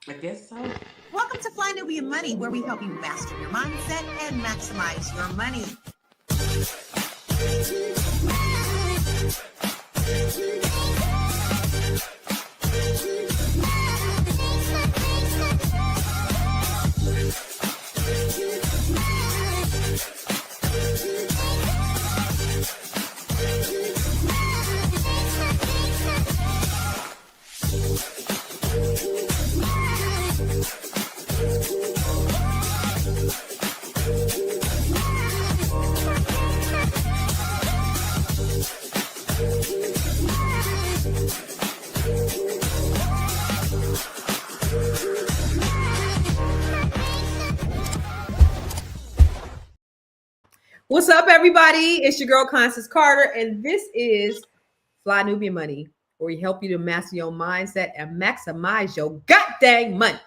I guess so. Welcome to Fly Nubian Money, where we help you master your mindset and maximize your money. What's up, everybody? It's your girl, Constance Carter, and this is Fly Nubian Money, where we help you to master your mindset and maximize your goddamn money.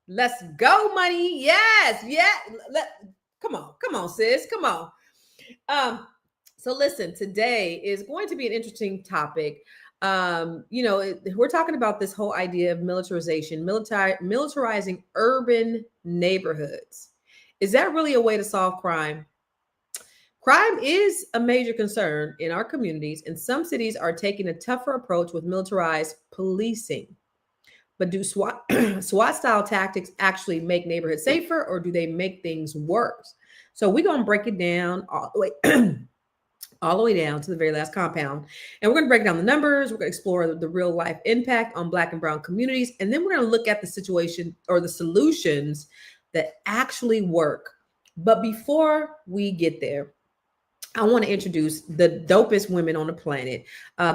Let's go, money. Yes, yeah. Come on, sis. Come on. So listen, today is going to be an interesting topic. We're talking about this whole idea of militarization, militarizing urban neighborhoods. Is that really a way to solve crime? Crime is a major concern in our communities, and some cities are taking a tougher approach with militarized policing. But do SWAT-style tactics actually make neighborhoods safer, or do they make things worse? So we're going to break it down all the way down to the very last compound. And we're going to break down the numbers. We're going to explore the real life impact on Black and Brown communities. And then we're going to look at the situation or the solutions that actually work. But before we get there, I want to introduce the dopest women on the planet.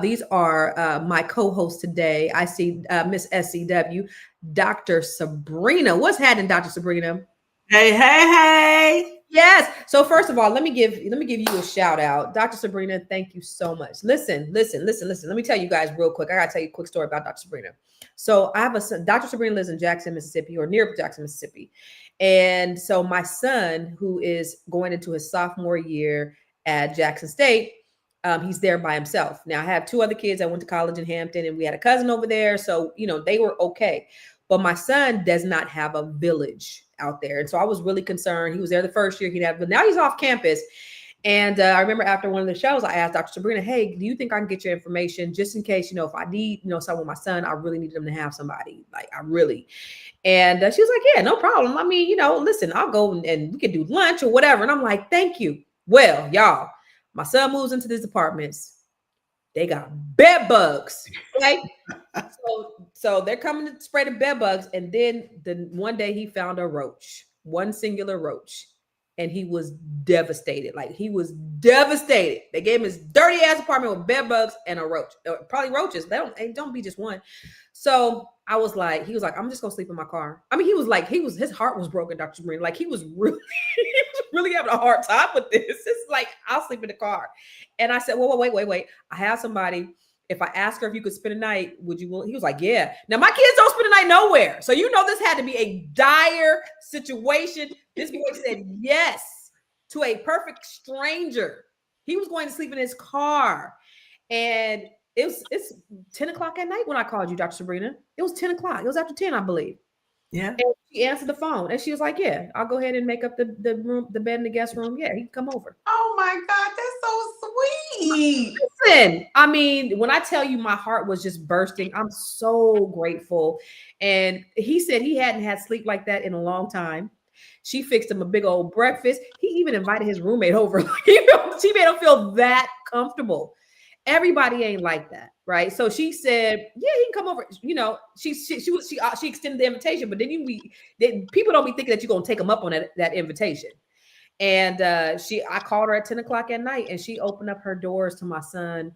These are my co-hosts today. I see Miss SCW, Dr. Sabrina. What's happening, Dr. Sabrina? Hey. Yes. So first of all, let me give you a shout out. Dr. Sabrina, thank you so much. Listen. Let me tell you guys real quick. I got to tell you a quick story about Dr. Sabrina. So I have a son. Dr. Sabrina lives in Jackson, Mississippi, or near Jackson, Mississippi. And so my son, who is going into his sophomore year at Jackson State, he's there by himself. Now I have two other kids. I went to college in Hampton, and we had a cousin over there. So, they were okay. But my son does not have a village out there. And so I was really concerned. He was there the first year but now he's off campus. And I remember after one of the shows, I asked Dr. Sabrina, hey, do you think I can get your information just in case, if I need, someone with my son, I really need them to have somebody, And she was like, yeah, no problem. I mean, listen, I'll go and we can do lunch or whatever. And I'm like, thank you. Well, y'all, my son moves into these apartments. They got bed bugs, right? so they're coming to spray the bed bugs. And then one day he found a roach, one singular roach. And he was devastated. He was devastated. They gave him his dirty ass apartment with bed bugs and a roach. Probably roaches. They don't be just one. So he was like, I'm just gonna sleep in my car. I mean, his heart was broken, Dr. Sabrina. He was really having a hard time with this. It's like, I'll sleep in the car. And I said, well, wait. I have somebody. If I ask her if you could spend a night, would you? He was like, yeah. Now my kids don't spend a night nowhere. So this had to be a dire situation. This boy said yes to a perfect stranger. He was going to sleep in his car. And it's 10 o'clock at night when I called you, Dr. Sabrina. It was 10 o'clock. It was after 10, I believe. Yeah. And she answered the phone and she was like, yeah, I'll go ahead and make up the room, the bed in the guest room. Yeah, he can come over. Oh my God, that's so sweet. Listen, I mean, when I tell you my heart was just bursting, I'm so grateful. And he said he hadn't had sleep like that in a long time. She fixed him a big old breakfast. He even invited his roommate over. She made him feel that comfortable. Everybody ain't like that, right? So she said, "Yeah, he can come over." She extended the invitation, but then people don't be thinking that you're gonna take them up on that invitation. And I called her at 10 o'clock at night, and she opened up her doors to my son.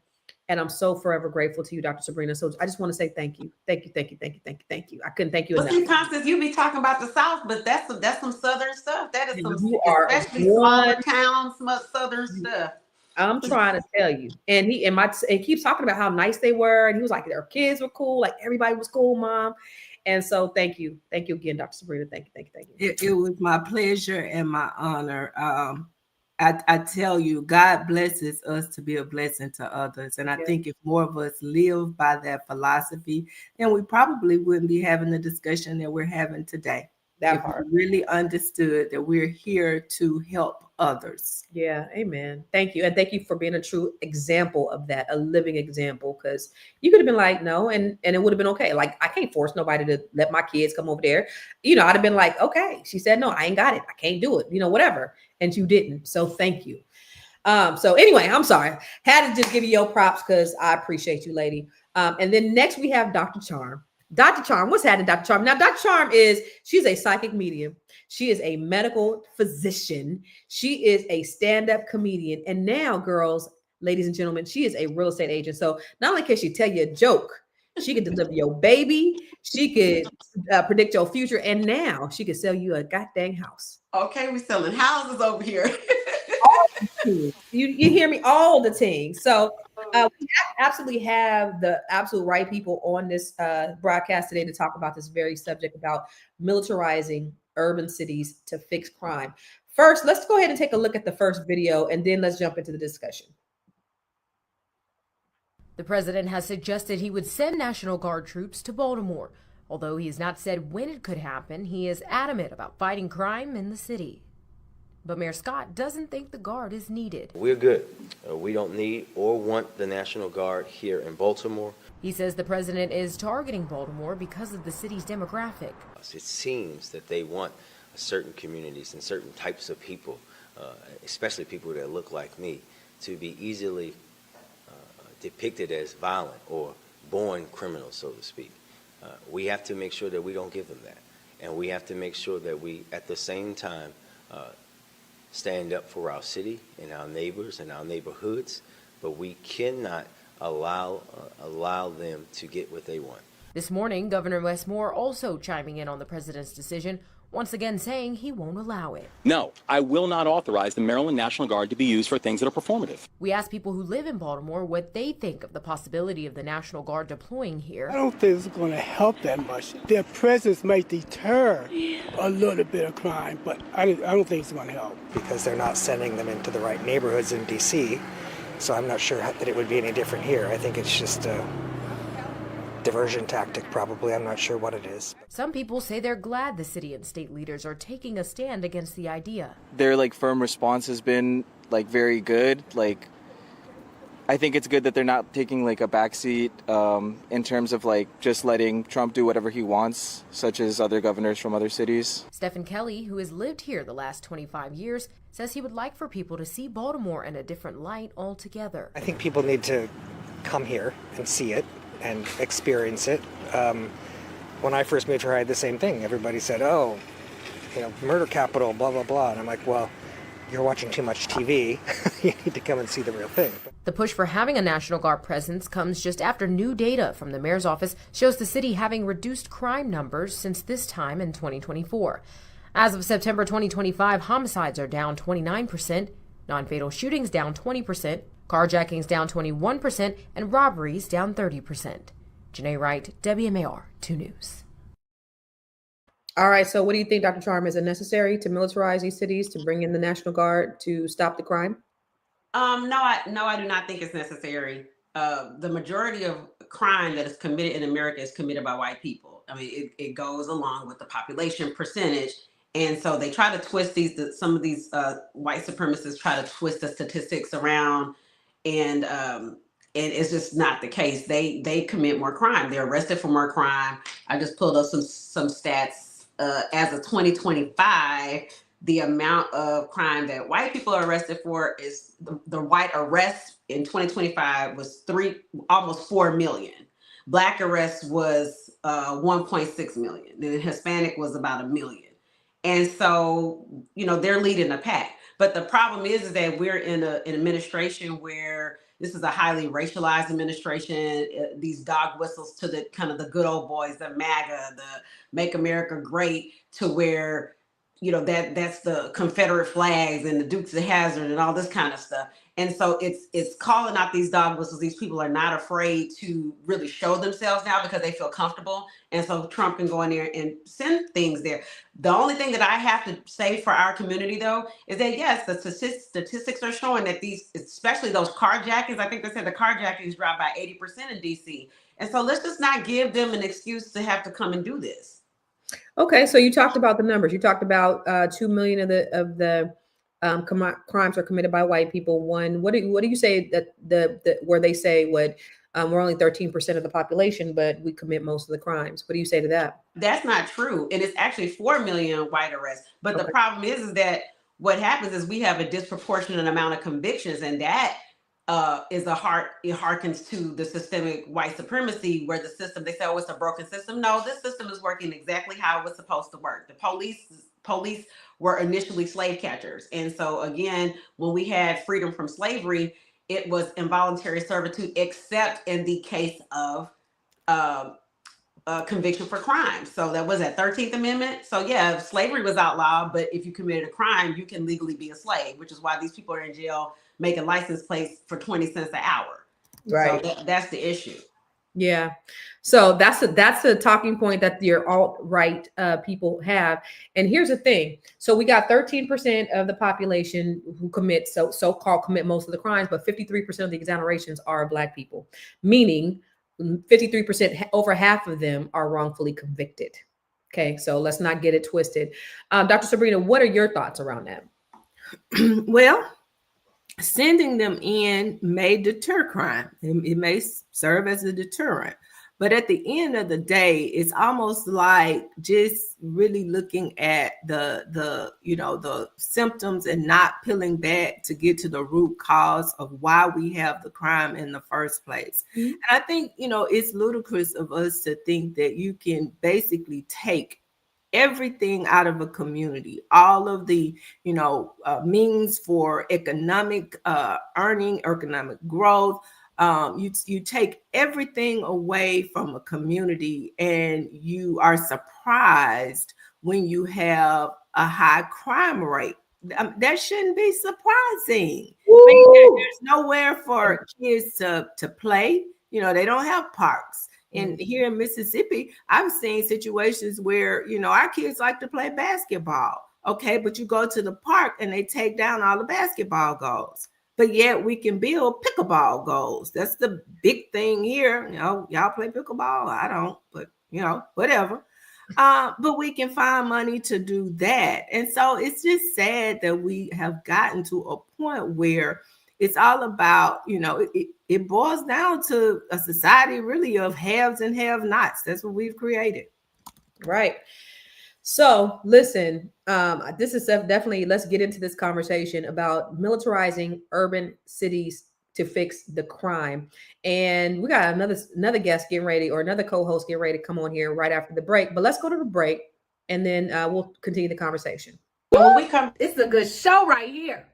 And I'm so forever grateful to you, Dr. Sabrina. So I just want to say thank you. Thank you. I couldn't thank you enough. See, Constance, you be talking about the South, but that's some Southern stuff. That is especially smaller towns, Southern stuff. I'm trying to tell you. And he keeps talking about how nice they were. And he was like, their kids were cool. Like everybody was cool, Mom. And so thank you. Thank you again, Dr. Sabrina. Thank you. It was my pleasure and my honor. I tell you, God blesses us to be a blessing to others. And I think if more of us live by that philosophy, then we probably wouldn't be having the discussion that we're having today. That if part. we really understood that we're here to help others. Yeah, amen. Thank you. And thank you for being a true example of that, a living example, because you could have been like, no, and it would have been okay. Like, I can't force nobody to let my kids come over there. You know, I'd have been like, okay. She said, no, I ain't got it. I can't do it, you know, whatever. And you didn't. So thank you. So anyway, I'm sorry. Had to just give you your props because I appreciate you, lady. And then next we have Dr. Charm. Dr. Charm, what's happening, Dr. Charm? Now, Dr. Charm she's a psychic medium. She is a medical physician. She is a stand-up comedian. And now, girls, ladies and gentlemen, she is a real estate agent. So not only can she tell you a joke, she could deliver your baby. She could predict your future. And now she could sell you a goddamn house. Okay, we selling houses over here. You hear me? All the things. So we absolutely have the absolute right people on this broadcast today to talk about this very subject about militarizing urban cities to fix crime. First, let's go ahead and take a look at the first video, and then let's jump into the discussion. The president has suggested he would send National Guard troops to Baltimore. Although he has not said when it could happen, he is adamant about fighting crime in the city. But Mayor Scott doesn't think the Guard is needed. We're good. We don't need or want the National Guard here in Baltimore. He says the president is targeting Baltimore because of the city's demographic. It seems that they want certain communities and certain types of people, especially people that look like me, to be easily depicted as violent or born criminals, so to speak. We have to make sure that we don't give them that. And we have to make sure that we, at the same time, stand up for our city and our neighbors and our neighborhoods, but we cannot allow them to get what they want. This morning, Governor Wes Moore also chiming in on the president's decision, once again saying he won't allow it. No, I will not authorize the Maryland National Guard to be used for things that are performative. We asked people who live in Baltimore what they think of the possibility of the National Guard deploying here. I don't think it's going to help that much. Their presence may deter a little bit of crime, but I don't think it's going to help. Because they're not sending them into the right neighborhoods in D.C., so I'm not sure that it would be any different here. I think it's just a diversion tactic, probably. I'm not sure what it is. Some people say they're glad the city and state leaders are taking a stand against the idea. Their firm response has been very good. I think it's good that they're not taking a backseat in terms of just letting Trump do whatever he wants, such as other governors from other cities. Stephen Kelly, who has lived here the last 25 years, says he would like for people to see Baltimore in a different light altogether. I think people need to come here and see it and experience it. When I first moved here, I had the same thing. Everybody said, oh, murder capital, blah, blah, blah. And I'm like, well, you're watching too much TV. You need to come and see the real thing. The push for having a National Guard presence comes just after new data from the mayor's office shows the city having reduced crime numbers since this time in 2024. As of September 2025, homicides are down 29%, non-fatal shootings down 20%, carjackings down 21%, and robberies down 30%. Janae Wright, WMAR 2 News. All right, so what do you think, Dr. Charm? Is it necessary to militarize these cities, to bring in the National Guard to stop the crime? No, I do not think it's necessary. The majority of crime that is committed in America is committed by white people. I mean, it goes along with the population percentage. And so they try to twist some of these white supremacists try to twist the statistics around, and it's just not the case. They commit more crime. They're arrested for more crime. I just pulled up some stats. As of 2025, the amount of crime that white people are arrested for is the white arrest in 2025 was almost 4 million. Black arrests was 1.6 million. The Hispanic was about 1 million. And so, they're leading the pack. But the problem is that we're in an administration where this is a highly racialized administration. These dog whistles to the kind of the good old boys, the MAGA, the Make America Great, to where, that's the Confederate flags and the Dukes of Hazzard and all this kind of stuff. And so it's calling out these dog whistles. These people are not afraid to really show themselves now because they feel comfortable. And so Trump can go in there and send things there. The only thing that I have to say for our community, though, is that, yes, the statistics are showing that these, especially those carjackings, I think they said the carjackings dropped by 80% in D.C. And so let's just not give them an excuse to have to come and do this. Okay, so you talked about the numbers. You talked about 2 million of the crimes are committed by white people. What do you say that the where they say we're only 13% of the population, but we commit most of the crimes? What do you say to that? That's not true, and it's actually 4 million white arrests. But the problem is that what happens is we have a disproportionate amount of convictions, and that it harkens to the systemic white supremacy, where the system, they say, oh, it's a broken system. No, this system is working exactly how it was supposed to work. The police were initially slave catchers. And so again, when we had freedom from slavery, it was involuntary servitude, except in the case of conviction for crime. So that was that 13th Amendment. So yeah, slavery was outlawed, but if you committed a crime, you can legally be a slave, which is why these people are in jail making license plates for 20 cents an hour. Right. So that's the issue. Yeah. So that's a talking point that your alt-right people have. And here's the thing. So we got 13% of the population who commit so-called commit most of the crimes, but 53% of the exonerations are Black people, meaning 53%, over half of them are wrongfully convicted. Okay. So let's not get it twisted. Dr. Sabrina, what are your thoughts around that? Well, sending them in may deter crime. It may serve as a deterrent. But at the end of the day, it's almost like just really looking at the symptoms and not peeling back to get to the root cause of why we have the crime in the first place. Mm-hmm. And I think, it's ludicrous of us to think that you can basically take everything out of a community, all of the, means for economic earning, economic growth. You take everything away from a community, and you are surprised when you have a high crime rate. That shouldn't be surprising. There's nowhere for kids to play. They don't have parks. And here in Mississippi, I've seen situations where, our kids like to play basketball. Okay, but you go to the park and they take down all the basketball goals. But yet we can build pickleball goals. That's the big thing here. Y'all play pickleball? I don't, but whatever. But we can find money to do that. And so it's just sad that we have gotten to a point where it's all about, it boils down to a society really of haves and have-nots. That's what we've created. Right. So listen, this is definitely, let's get into this conversation about militarizing urban cities to fix the crime. And we got another guest getting ready, or another co-host getting ready to come on here right after the break. But let's go to the break, and then we'll continue the conversation. When we come, it's a good show right here.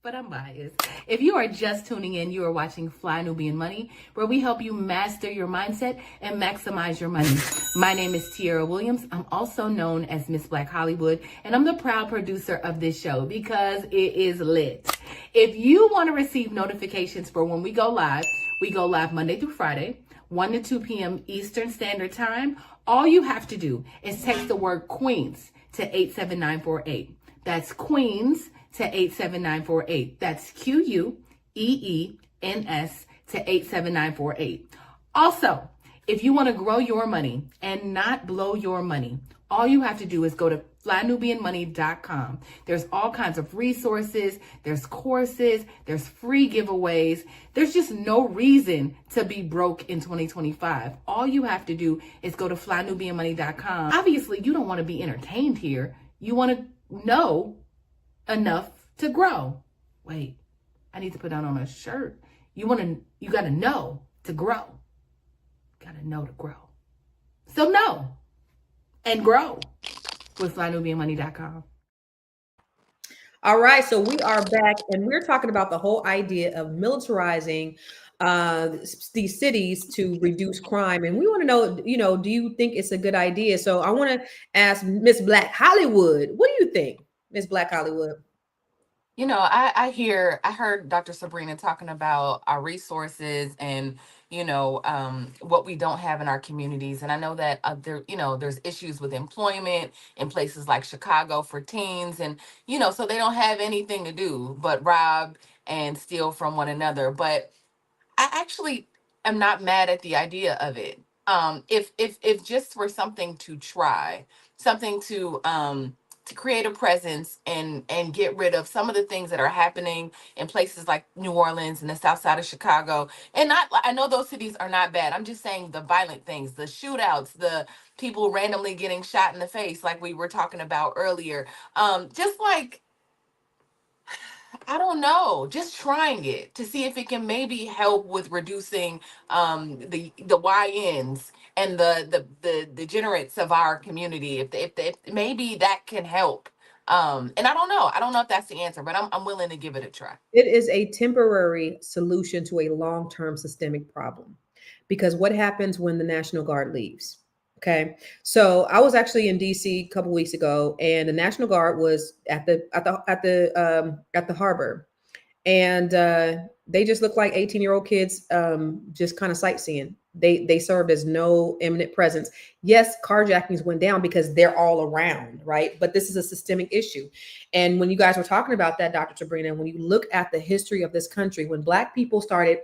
But I'm biased. If you are just tuning in, you are watching Fly Nubian Money, where we help you master your mindset and maximize your money. My name is Edmon-Williams. I'm also known as Miss Black Hollywood, and I'm the proud producer of this show because it is lit. If you want to receive notifications for when we go live Monday through Friday, 1 to 2 p.m. Eastern Standard Time. All you have to do is text the word Queens to 87948. That's Queens to 87948. That's QUEENS to 87948. Also, if you want to grow your money and not blow your money, all you have to do is go to FlyNubianMoney.com. There's all kinds of resources, there's courses, there's free giveaways. There's just no reason to be broke in 2025. All you have to do is go to FlyNubianMoney.com. Obviously, you don't want to be entertained here. You want to know enough to grow. Wait, I need to put that on a shirt. You got to know to grow. Got to know to grow. So know and grow with FlyNubianMoney.com. All right, so we are back, and we're talking about the whole idea of militarizing these cities to reduce crime. And we want to know, do you think it's a good idea? So I want to ask Miss Black Hollywood, what do you think, Miss Black Hollywood? I heard Dr. Sabrina talking about our resources and, what we don't have in our communities. And I know that there's issues with employment in places like Chicago for teens. And, so they don't have anything to do but rob and steal from one another. But I actually am not mad at the idea of it. If just for something to try, something to create a presence and get rid of some of the things that are happening in places like New Orleans and the South Side of Chicago. And not, I know those cities are not bad. I'm just saying the violent things, the shootouts, the people randomly getting shot in the face, like we were talking about earlier. Just like, I don't know, just trying it to see if it can maybe help with reducing the YNs and the degenerates of our community. If maybe that can help. And I don't know. I don't know if that's the answer, but I'm willing to give it a try. It is a temporary solution to a long-term systemic problem. Because what happens when the National Guard leaves? Okay. So I was actually in DC a couple weeks ago, and the National Guard was at the harbor, and they just looked like 18-year-old kids, just kind of sightseeing. They served as no imminent presence. Yes, carjackings went down because they're all around, right? But this is a systemic issue. And when you guys were talking about that, Dr. Sabrina, when you look at the history of this country, when Black people started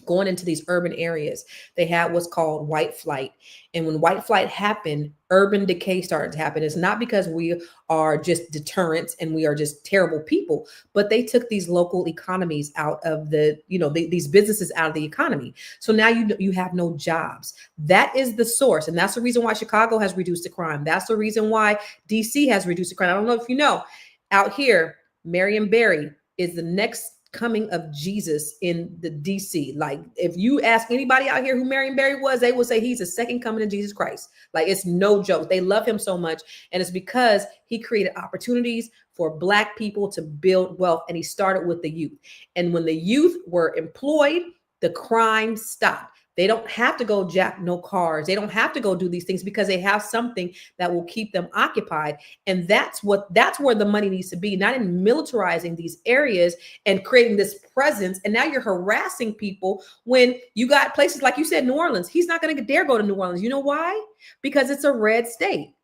going into these urban areas, they had what's called white flight. And when white flight happened, urban decay started to happen. It's not because we are just deterrents and we are just terrible people, but they took these local economies out of these businesses out of the economy. So now you have no jobs. That is the source. And that's the reason why Chicago has reduced the crime. That's the reason why DC has reduced the crime. I don't know if you know, out here, Marion Barry is the next coming of Jesus in the DC. Like, if you ask anybody out here who Marion Barry was, they will say he's the second coming of Jesus Christ. Like, it's no joke. They love him so much. And it's because he created opportunities for Black people to build wealth. And he started with the youth. And when the youth were employed, the crime stopped. They don't have to go jack no cars. They don't have to go do these things because they have something that will keep them occupied. And that's where the money needs to be, not in militarizing these areas and creating this presence. And now you're harassing people when you got places like you said, New Orleans. He's not going to dare go to New Orleans. You know why? Because it's a red state.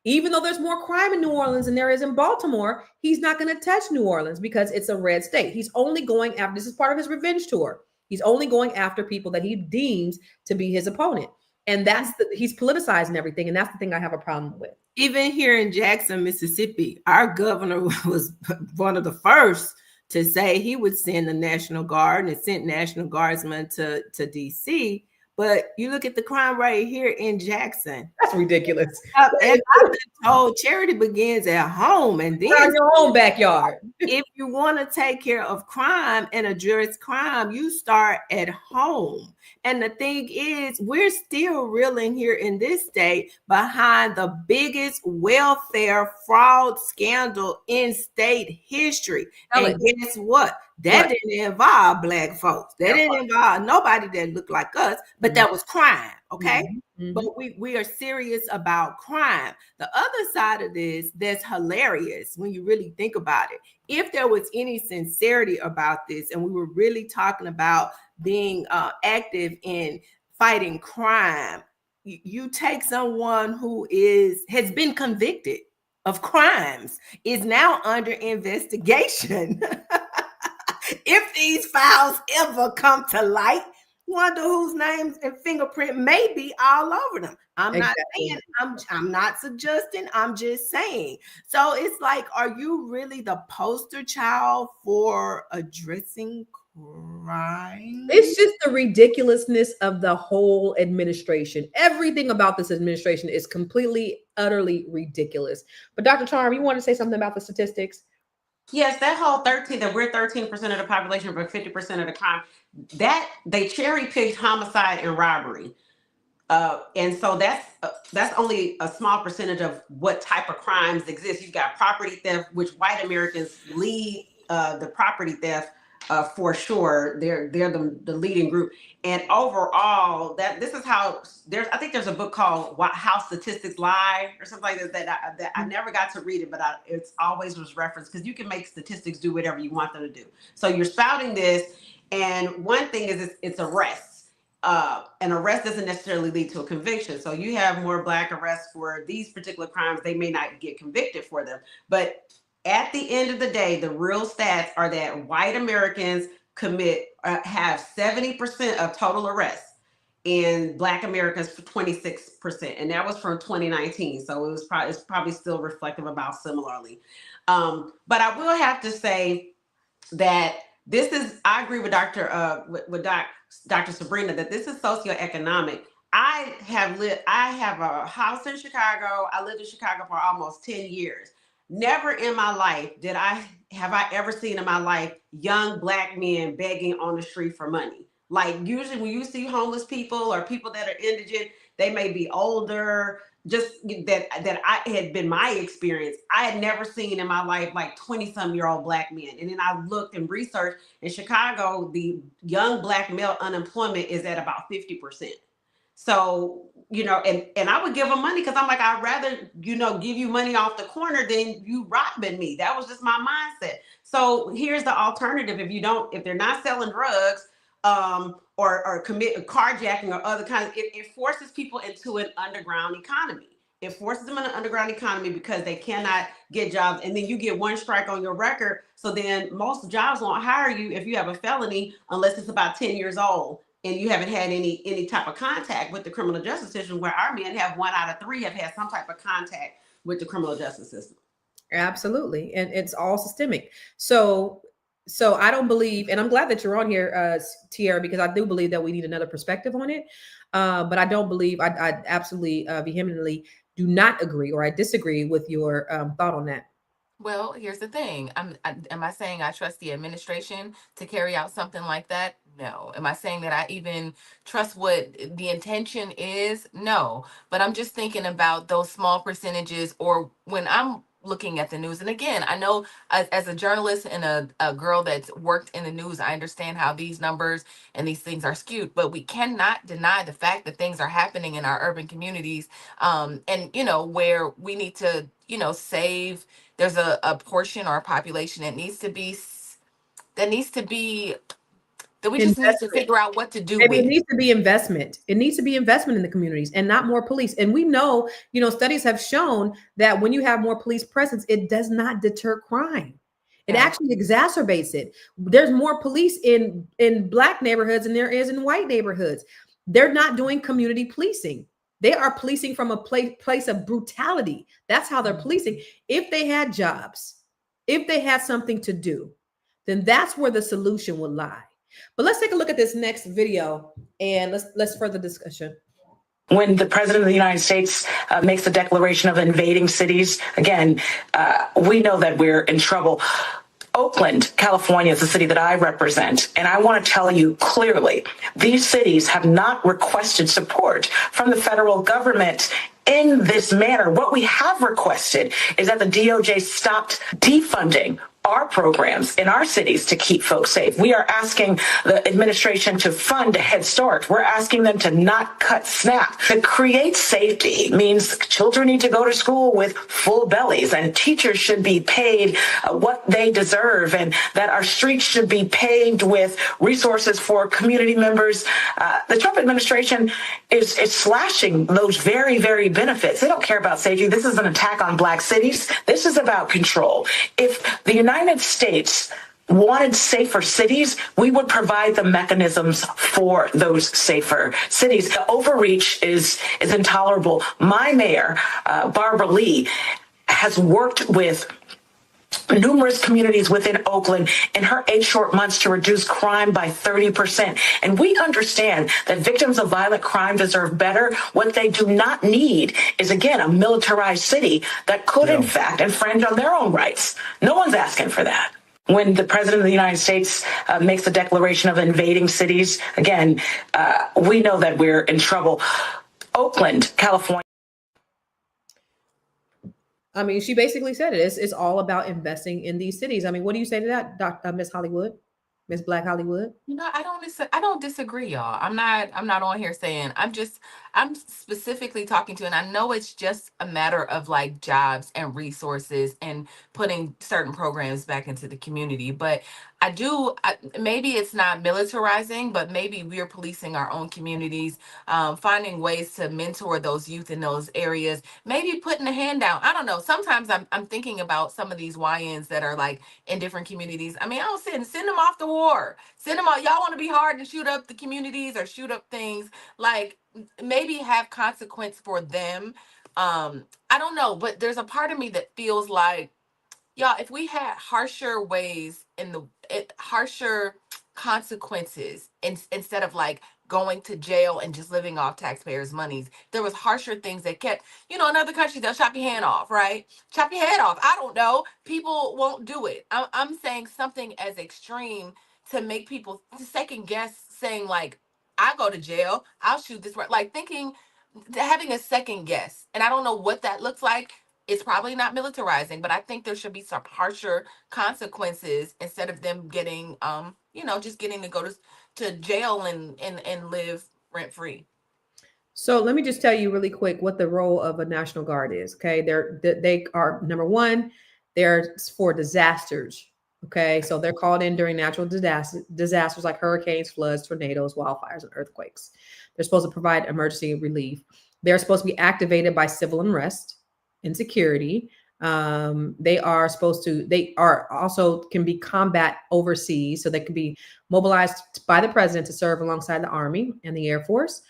Even though there's more crime in New Orleans than there is in Baltimore, he's not going to touch New Orleans because it's a red state. He's only going after, this is part of his revenge tour. He's only going after people that he deems to be his opponent. And he's politicizing everything. And that's the thing I have a problem with. Even here in Jackson, Mississippi, our governor was one of the first to say he would send the National Guard, and sent National Guardsmen to DC. But you look at the crime rate here in Jackson. That's ridiculous. And I've been told charity begins at home, and then in your own backyard. If you want to take care of crime and address crime, you start at home. And the thing is, we're still reeling here in this state behind the biggest welfare fraud scandal in state history. And guess what? That didn't involve Black folks. That didn't involve nobody that looked like us, but that was crime. Okay. Mm-hmm. But we are serious about crime. The other side of this that's hilarious when you really think about it. If there was any sincerity about this, and we were really talking about being active in fighting crime, you take someone who has been convicted of crimes, is now under investigation. If these files ever come to light, wonder whose names and fingerprint may be all over them. I'm not saying, I'm not suggesting, I'm just saying. So it's like, are you really the poster child for addressing crime? It's just the ridiculousness of the whole administration. Everything about this administration is completely, utterly ridiculous. But Dr. Charm, you want to say something about the statistics? Yes, that whole 13, that we're 13% of the population, but 50% of the crime, that they cherry picked homicide and robbery. And so that's only a small percentage of what type of crimes exist. You've got property theft, which white Americans lead the property theft. for sure. They're the leading group. And overall, that this is how I think there's a book called How Statistics Lie or something like that I never got to read it, but it's always was referenced because you can make statistics do whatever you want them to do. So you're spouting this, and one thing is it's arrests. An arrest doesn't necessarily lead to a conviction. So you have more Black arrests for these particular crimes. They may not get convicted for them, but at the end of the day, the real stats are that white Americans have 70% of total arrests, and Black Americans for 26%, and that was from 2019. So it's probably still reflective about similarly. But I will have to say that I agree with Dr. Sabrina that this is socioeconomic. I have a house in Chicago. I lived in Chicago for almost 10 years. Never in my life have I ever seen in my life young Black men begging on the street for money. Like usually when you see homeless people or people that are indigent, they may be older. Just that had been my experience. I had never seen in my life like 20-some-year-old Black men. And then I looked and researched in Chicago, the young Black male unemployment is at about 50%. So, and I would give them money because I'm like, I'd rather, give you money off the corner than you robbing me. That was just my mindset. So here's the alternative. If they're not selling drugs, or commit carjacking or other kinds, it forces people into an underground economy. It forces them in an underground economy because they cannot get jobs. And then you get one strike on your record. So then most jobs won't hire you if you have a felony unless it's about 10 years old and you haven't had any type of contact with the criminal justice system, where our men have 1 out of 3 have had some type of contact with the criminal justice system. Absolutely. And it's all systemic. So I don't believe, and I'm glad that you're on here, Tierra, because I do believe that we need another perspective on it. But I don't believe, I absolutely vehemently do not agree, or I disagree with your thought on that. Well, here's the thing. Am I saying I trust the administration to carry out something like that? No. Am I saying that I even trust what the intention is? No. But I'm just thinking about those small percentages, or when I'm looking at the news. And again, I know as a journalist and a girl that's worked in the news, I understand how these numbers and these things are skewed, but we cannot deny the fact that things are happening in our urban communities. And, where we need to, save, there's a portion or a population that needs to be, that we just need to figure out what to do with. It needs to be investment. It needs to be investment in the communities and not more police. And we know, studies have shown that when you have more police presence, it does not deter crime. It actually exacerbates it. There's more police in Black neighborhoods than there is in white neighborhoods. They're not doing community policing. They are policing from a place of brutality. That's how they're policing. If they had jobs, if they had something to do, then that's where the solution would lie. But let's take a look at this next video and let's further discussion. When the president of the United States makes a declaration of invading cities, again, we know that we're in trouble. Oakland, California is the city that I represent, and I want to tell you clearly, these cities have not requested support from the federal government in this manner. What we have requested is that the DOJ stopped defunding our programs in our cities to keep folks safe. We are asking the administration to fund a Head Start. We're asking them to not cut SNAP. To create safety means children need to go to school with full bellies, and teachers should be paid what they deserve, and that our streets should be paved with resources for community members. The Trump administration is slashing those very, very benefits. They don't care about safety. This is an attack on Black cities. This is about control. If the United States wanted safer cities, we would provide the mechanisms for those safer cities. The overreach is intolerable. My mayor, Barbara Lee, has worked with numerous communities within Oakland in her 8 short months to reduce crime by 30%. And we understand that victims of violent crime deserve better. What they do not need is, again, a militarized city that could, in fact, infringe on their own rights. No one's asking for that. When the president of the United States makes a declaration of invading cities, again, we know that we're in trouble. Oakland, California. I mean, she basically said it. It's all about investing in these cities. I mean, what do you say to that, Miss Hollywood? Miss Black Hollywood? I don't disagree, y'all. I'm not on here saying, I'm specifically talking to, and I know it's just a matter of like jobs and resources and putting certain programs back into the community. But maybe it's not militarizing, but maybe we're policing our own communities, finding ways to mentor those youth in those areas, maybe putting a hand down. I don't know. Sometimes I'm thinking about some of these YNs that are like in different communities. I mean, I don't send them off to war. Send them out. Y'all want to be hard and shoot up the communities or shoot up things, like maybe have consequence for them. I don't know, but there's a part of me that feels like, y'all, if we had harsher ways harsher consequences instead of like going to jail and just living off taxpayers' monies, there was harsher things that kept, in other countries, they'll chop your hand off, right? Chop your head off. I don't know. People won't do it. I'm saying something as extreme to make people second guess, saying like, I go to jail, I'll shoot this, like thinking, having a second guess. And I don't know what that looks like. It's probably not militarizing, but I think there should be some harsher consequences instead of them getting, just getting to go to jail and live rent free. So let me just tell you really quick what the role of a National Guard is. Okay, they are, number one, they're for disasters. Okay, so they're called in during natural disasters like hurricanes, floods, tornadoes, wildfires, and earthquakes. They're supposed to provide emergency relief. They're supposed to be activated by civil unrest, insecurity. They are also can be combat overseas, so they can be mobilized by the president to serve alongside the Army and the Air Force.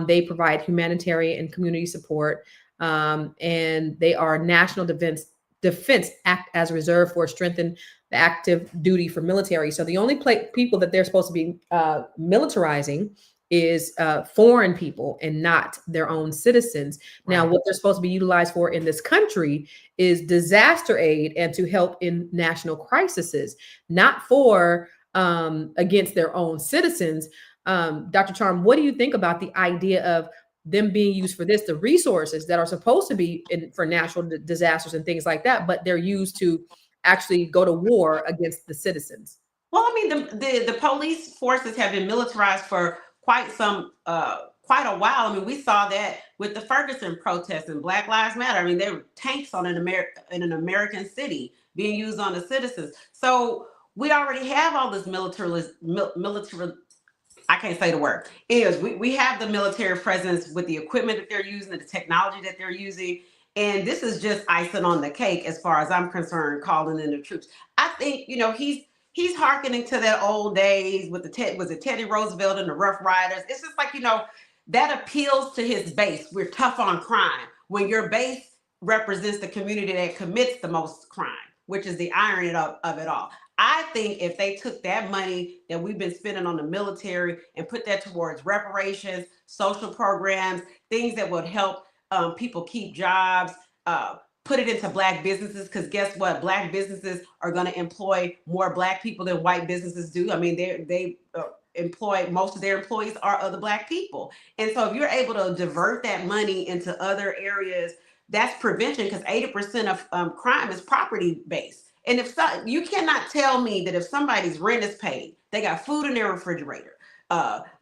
They provide humanitarian and community support, and they are national defense act as reserve for strengthen the active duty for military. So the only people that they're supposed to be militarizing is foreign people and not their own citizens. Right. Now, what they're supposed to be utilized for in this country is disaster aid and to help in national crises, not for against their own citizens. Dr. Charm, what do you think about the idea of them being used for this, the resources that are supposed to be for natural disasters and things like that, but they're used to actually go to war against the citizens? Well, I mean, the police forces have been militarized for quite a while. I mean, we saw that with the Ferguson protests and Black Lives Matter. I mean, there were tanks in an American city being used on the citizens. So we already have all this military. I can't say the word. Anyways, we have the military presence with the equipment that they're using, the technology that they're using. And this is just icing on the cake as far as I'm concerned, calling in the troops. I think, he's hearkening to that old days with was it Teddy Roosevelt and the Rough Riders? It's just like, that appeals to his base. We're tough on crime. When your base represents the community that commits the most crime, which is the irony of it all. I think if they took that money that we've been spending on the military and put that towards reparations, social programs, things that would help people keep jobs, put it into Black businesses, because guess what? Black businesses are going to employ more Black people than white businesses do. I mean, they employ, most of their employees are other Black people. And so if you're able to divert that money into other areas, that's prevention, because 80% of crime is property based. And you cannot tell me that if somebody's rent is paid, they got food in their refrigerator,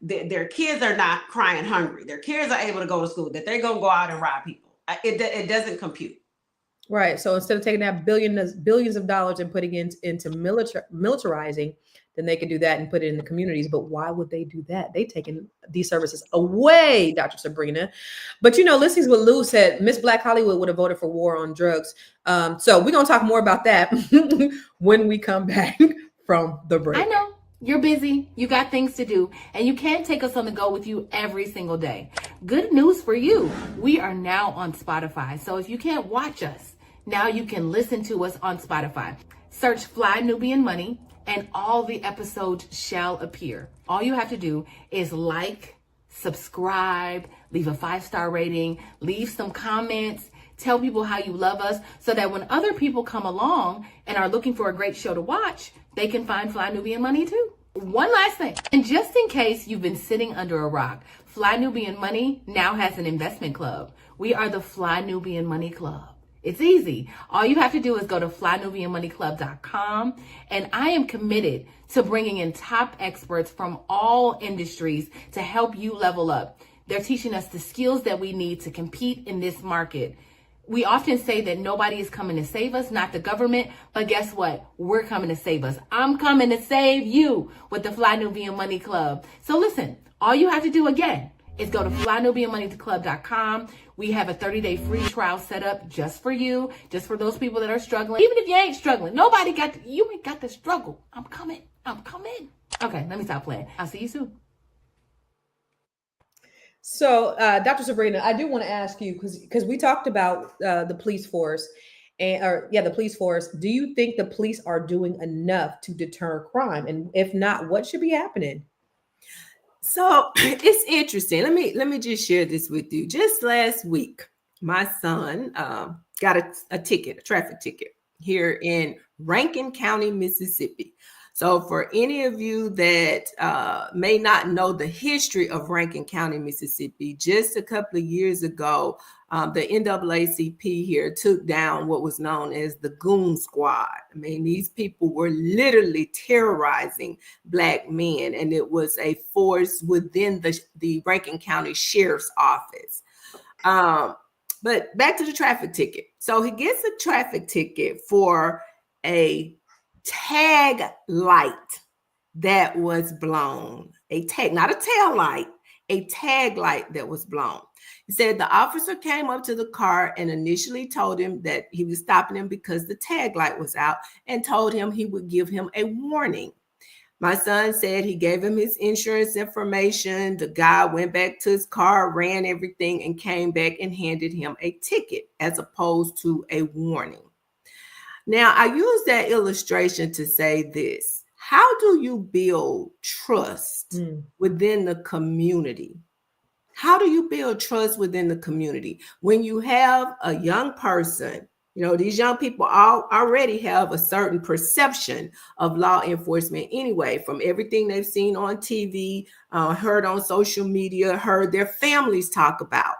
their kids are not crying hungry, their kids are able to go to school, that they're going to go out and rob people. It doesn't compute. Right. So instead of taking that billions of dollars and putting it into militarizing, then they could do that and put it in the communities. But why would they do that? They taking these services away, Dr. Sabrina. But listening to what Lou said, Miss Black Hollywood would have voted for war on drugs. So we're gonna talk more about that when we come back from the break. I know you're busy, you got things to do, and you can't take us on the go with you every single day. Good news for you, we are now on Spotify. So if you can't watch us, now you can listen to us on Spotify. Search Fly Nubian Money, and all the episodes shall appear. All you have to do is like, subscribe, leave a 5-star rating, leave some comments, tell people how you love us, so that when other people come along and are looking for a great show to watch, they can find Fly Nubian Money too. One last thing, and just in case you've been sitting under a rock, Fly Nubian Money now has an investment club. We are the Fly Nubian Money Club. It's easy. All you have to do is go to flynubianmoneyclub.com, and I am committed to bringing in top experts from all industries to help you level up. They're teaching us the skills that we need to compete in this market. We often say that nobody is coming to save us, not the government, but guess what? We're coming to save us. I'm coming to save you with the Fly Nubian Money Club. So listen, all you have to do again is go to flynubianmoneyclub.com. We have a 30-day free trial set up just for you, just for those people that are struggling. Even if you ain't struggling, you ain't got to struggle. I'm coming. Okay, let me stop playing. I'll see you soon. So, Dr. Sabrina, I do want to ask you, because we talked about the police force, the police force. Do you think the police are doing enough to deter crime? And if not, what should be happening? So it's interesting. Let me just share this with you. Just last week, my son got a traffic ticket here in Rankin County, Mississippi. So for any of you that may not know the history of Rankin County, Mississippi, just a couple of years ago, the NAACP here took down what was known as the Goon Squad. I mean, these people were literally terrorizing Black men, and it was a force within the Rankin County Sheriff's Office. But back to the traffic ticket. So he gets a traffic ticket for a tag light that was blown. Not a tail light, a tag light that was blown. He said the officer came up to the car and initially told him that he was stopping him because the tag light was out, and told him he would give him a warning. My son said he gave him his insurance information. The guy went back to his car, ran everything, and came back and handed him a ticket as opposed to a warning. Now, I use that illustration to say this. How do you build trust within the community? How do you build trust within the community when you have a young person? You know, these young people already have a certain perception of law enforcement anyway, from everything they've seen on TV, heard on social media, heard their families talk about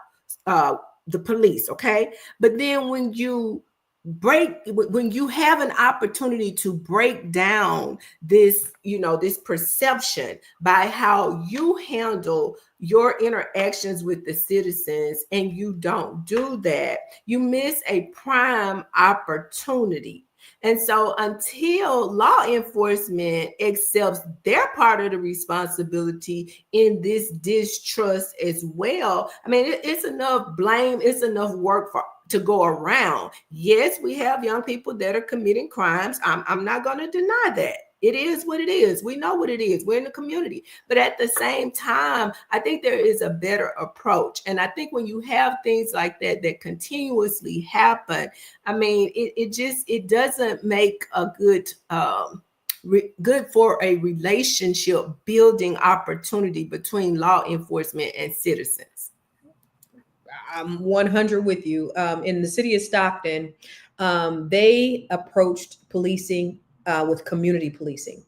the police, okay? But then when you have an opportunity to break down this, this perception by how you handle your interactions with the citizens, and you don't do that, you miss a prime opportunity. And so until law enforcement accepts their part of the responsibility in this distrust as well, I mean, it's enough blame, it's enough work to go around. Yes, we have young people that are committing crimes. I'm not going to deny that. It is what it is. We know what it is. We're in the community. But at the same time, I think there is a better approach. And I think when you have things like that continuously happen, I mean, it doesn't make a good for a relationship building opportunity between law enforcement and citizens. I'm 100 with you. In the city of Stockton, they approached policing with community policing,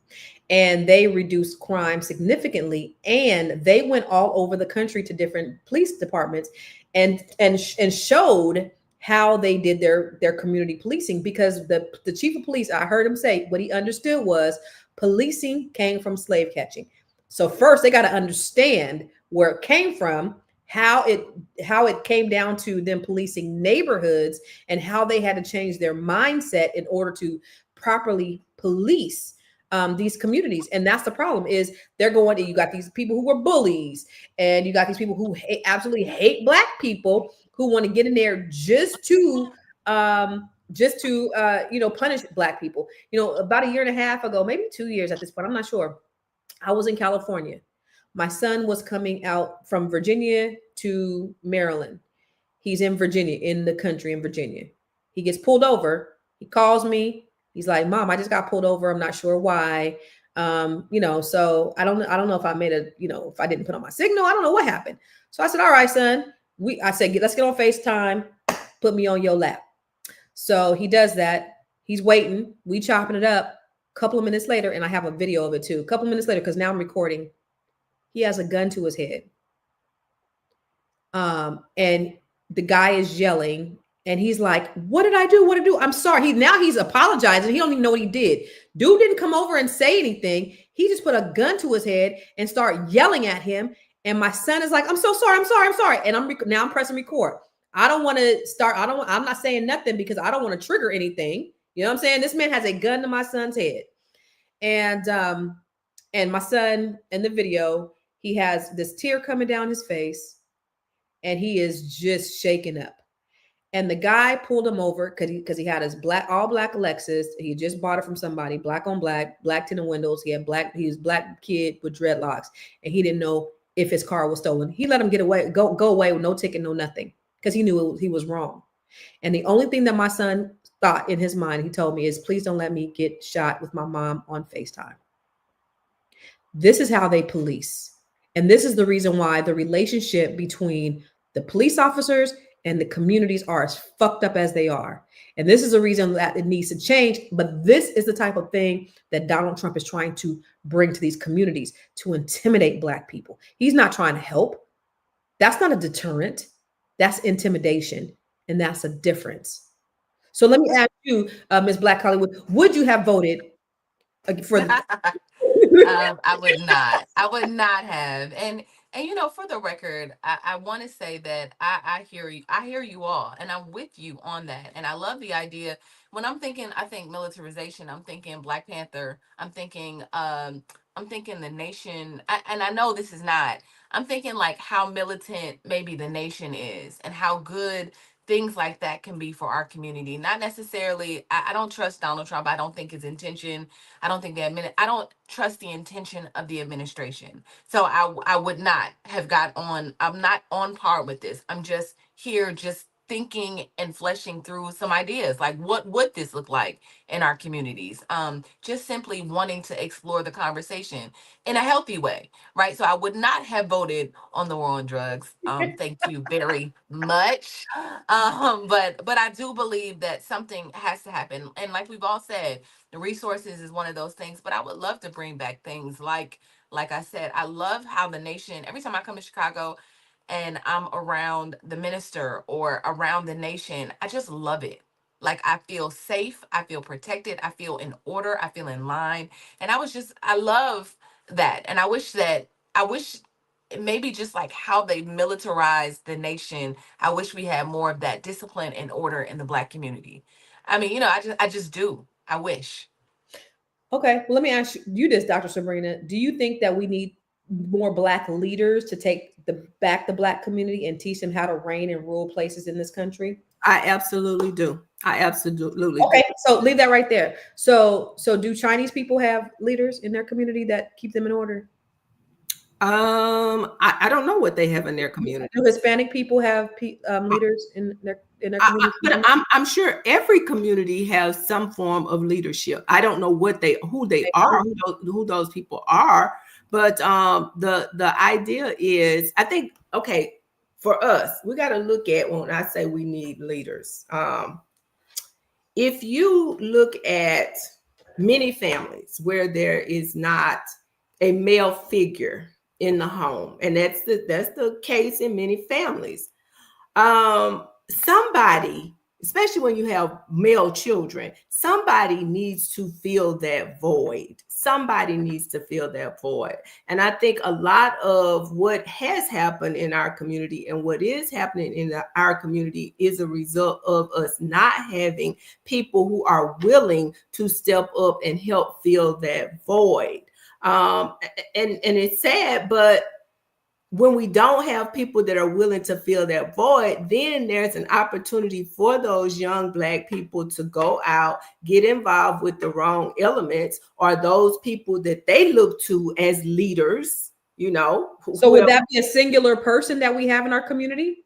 and they reduced crime significantly. And they went all over the country to different police departments and showed how they did their community policing, because the chief of police, I heard him say what he understood was policing came from slave catching. So first they got to understand where it came from, how it came down to them policing neighborhoods, and how they had to change their mindset in order to properly police these communities. And that's the problem, is you got these people who were bullies, and you got these people who absolutely hate Black people, who want to get in there just to punish Black people. About a year and a half ago, maybe 2 years at this point, I'm not sure, I was in California. My son was coming out from Virginia to Maryland. He's in Virginia, in the country in Virginia. He gets pulled over. He calls me. He's like, "Mom, I just got pulled over. I'm not sure why." So I don't know if I made if I didn't put on my signal. I don't know what happened. So I said, "All right, son." I said, let's get on FaceTime. Put me on your lap. So he does that. He's waiting. We chopping it up. A couple of minutes later, and I have a video of it too. A couple of minutes later, because now I'm recording. He has a gun to his head. And the guy is yelling, And he's like, what did I do? What did I do? I'm sorry. He's apologizing. He don't even know what he did. Dude didn't come over and say anything. He just put a gun to his head and start yelling at him. And my son is like, I'm so sorry. I'm sorry. I'm sorry. And now I'm pressing record. I don't want to start. I'm not saying nothing because I don't want to trigger anything. You know what I'm saying? This man has a gun to my son's head. And my son in the video, he has this tear coming down his face and he is just shaking up. And the guy pulled him over because he had his all black Lexus. He just bought it from somebody, black on black tinted windows. He was black kid with dreadlocks, and he didn't know if his car was stolen. He let him get away, go away with no ticket, no nothing, because he knew he was wrong. And the only thing that my son thought in his mind, he told me, is please don't let me get shot with my mom on FaceTime. This is how they police. And this is the reason why the relationship between the police officers and the communities are as fucked up as they are. And this is a reason that it needs to change. But this is the type of thing that Donald Trump is trying to bring to these communities to intimidate Black people. He's not trying to help. That's not a deterrent. That's intimidation. And that's a difference. So let me ask you, Ms. Black Hollywood, would you have voted for I would not. I would not have. And you know, for the record, I want to say that I hear you. I hear you all, and I'm with you on that. And I love the idea. When I think militarization. I'm thinking Black Panther. I'm thinking the nation. And I know this is not. I'm thinking like how militant maybe the nation is, and how good things like that can be for our community. Not necessarily. I don't trust Donald Trump. I don't think his intention. I don't trust the intention of the administration. So I would not have got on. I'm not on par with this. I'm just here just thinking and fleshing through some ideas, like what would this look like in our communities? Just simply wanting to explore the conversation in a healthy way, right? So I would not have voted on the war on drugs. Thank you very much. But I do believe that something has to happen. And like we've all said, the resources is one of those things, but I would love to bring back things like I said, I love how the nation, every time I come to Chicago and I'm around the minister or around the nation, I just love it. Like I feel safe, I feel protected, I feel in order, I feel in line. And I love that. And I wish maybe just like how they militarized the nation, I wish we had more of that discipline and order in the Black community. I mean, you know, I just do. I wish. Okay, well, let me ask you this, Dr. Sabrina. Do you think that we need more Black leaders to take back the Black community and teach them how to reign in rural places in this country? I absolutely do. Okay, so leave that right there. So do Chinese people have leaders in their community that keep them in order? I don't know what they have in their community. Do Hispanic people have leaders in their community? But I'm sure every community has some form of leadership. I don't know who they are, who those people are. But the idea is, I think, okay, for us, we got to look at when I say we need leaders. If you look at many families where there is not a male figure in the home, and that's the case in many families, somebody, especially when you have male children, somebody needs to fill that void. Somebody needs to fill that void. And I think a lot of what has happened in our community and what is happening in our community is a result of us not having people who are willing to step up and help fill that void. And it's sad, but when we don't have people that are willing to fill that void, then there's an opportunity for those young Black people to go out, get involved with the wrong elements, or those people that they look to as leaders, you know. So would that be a singular person that we have in our community?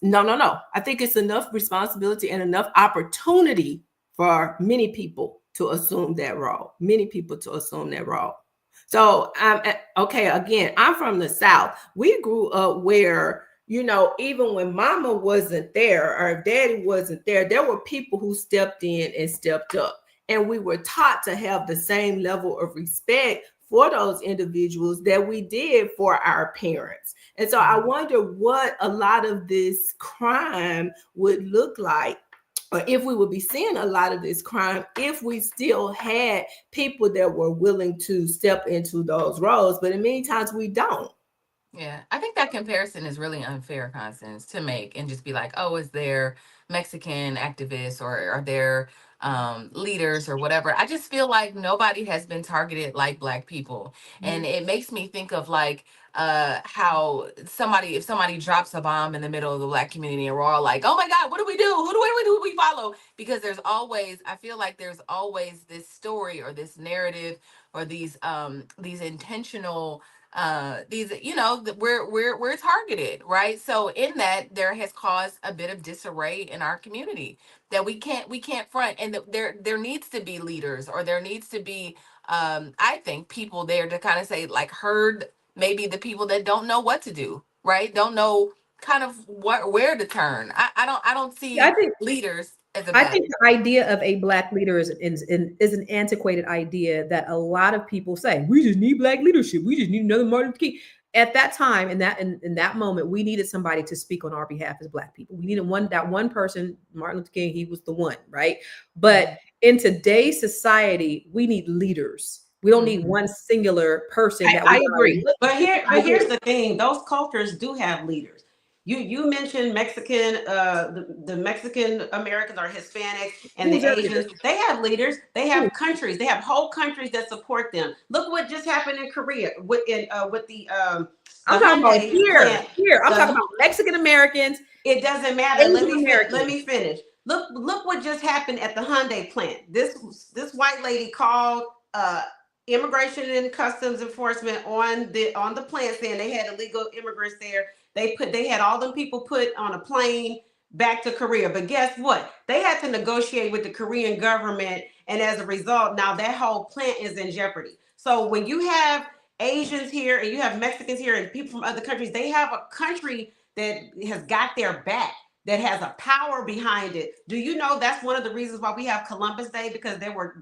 No. I think it's enough responsibility and enough opportunity for many people to assume that role. So, okay, again, I'm from the South. We grew up where, you know, even when mama wasn't there or daddy wasn't there, there were people who stepped in and stepped up. And we were taught to have the same level of respect for those individuals that we did for our parents. And so I wonder what a lot of this crime would look like, or if we would be seeing a lot of this crime if we still had people that were willing to step into those roles. But in many times we don't. Yeah, I think that comparison is really unfair, Constance, to make and just be like, oh, is there Mexican activists or are there leaders or whatever? I just feel like nobody has been targeted like Black people. And it makes me think of like how if somebody drops a bomb in the middle of the Black community and we're all like, oh my God, what do we do? Who do we follow? Because I feel like there's always this story or this narrative or these intentional we're targeted, right? So in that, there has caused a bit of disarray in our community that we can't front, and there needs to be leaders, or there needs to be I think people there to kind of say, like, herd maybe the people that don't know what to do, right? Don't know kind of where to turn. I don't see leaders as a I bad think the idea of a Black leader is an antiquated idea that a lot of people say. We just need Black leadership. We just need another Martin Luther King. At that time, in that moment, we needed somebody to speak on our behalf as Black people. We needed that one person, Martin Luther King. He was the one, right? But in today's society, we need leaders. We don't need one singular person. I agree. But here's the thing: those cultures do have leaders. You mentioned Mexican, the Mexican Americans or Hispanics and the Asians. They have leaders. They have countries. They have whole countries that support them. Look what just happened in Korea with the. I'm talking about here. I'm talking about Mexican Americans. It doesn't matter. Let me finish. Look what just happened at the Hyundai plant. This white lady called Immigration and Customs Enforcement on the plant, saying they had illegal immigrants there. They had all them people put on a plane back to Korea. But guess what? They had to negotiate with the Korean government. And as a result, now that whole plant is in jeopardy. So when you have Asians here and you have Mexicans here and people from other countries, they have a country that has got their back, that has a power behind it. Do you know that's one of the reasons why we have Columbus Day? Because there were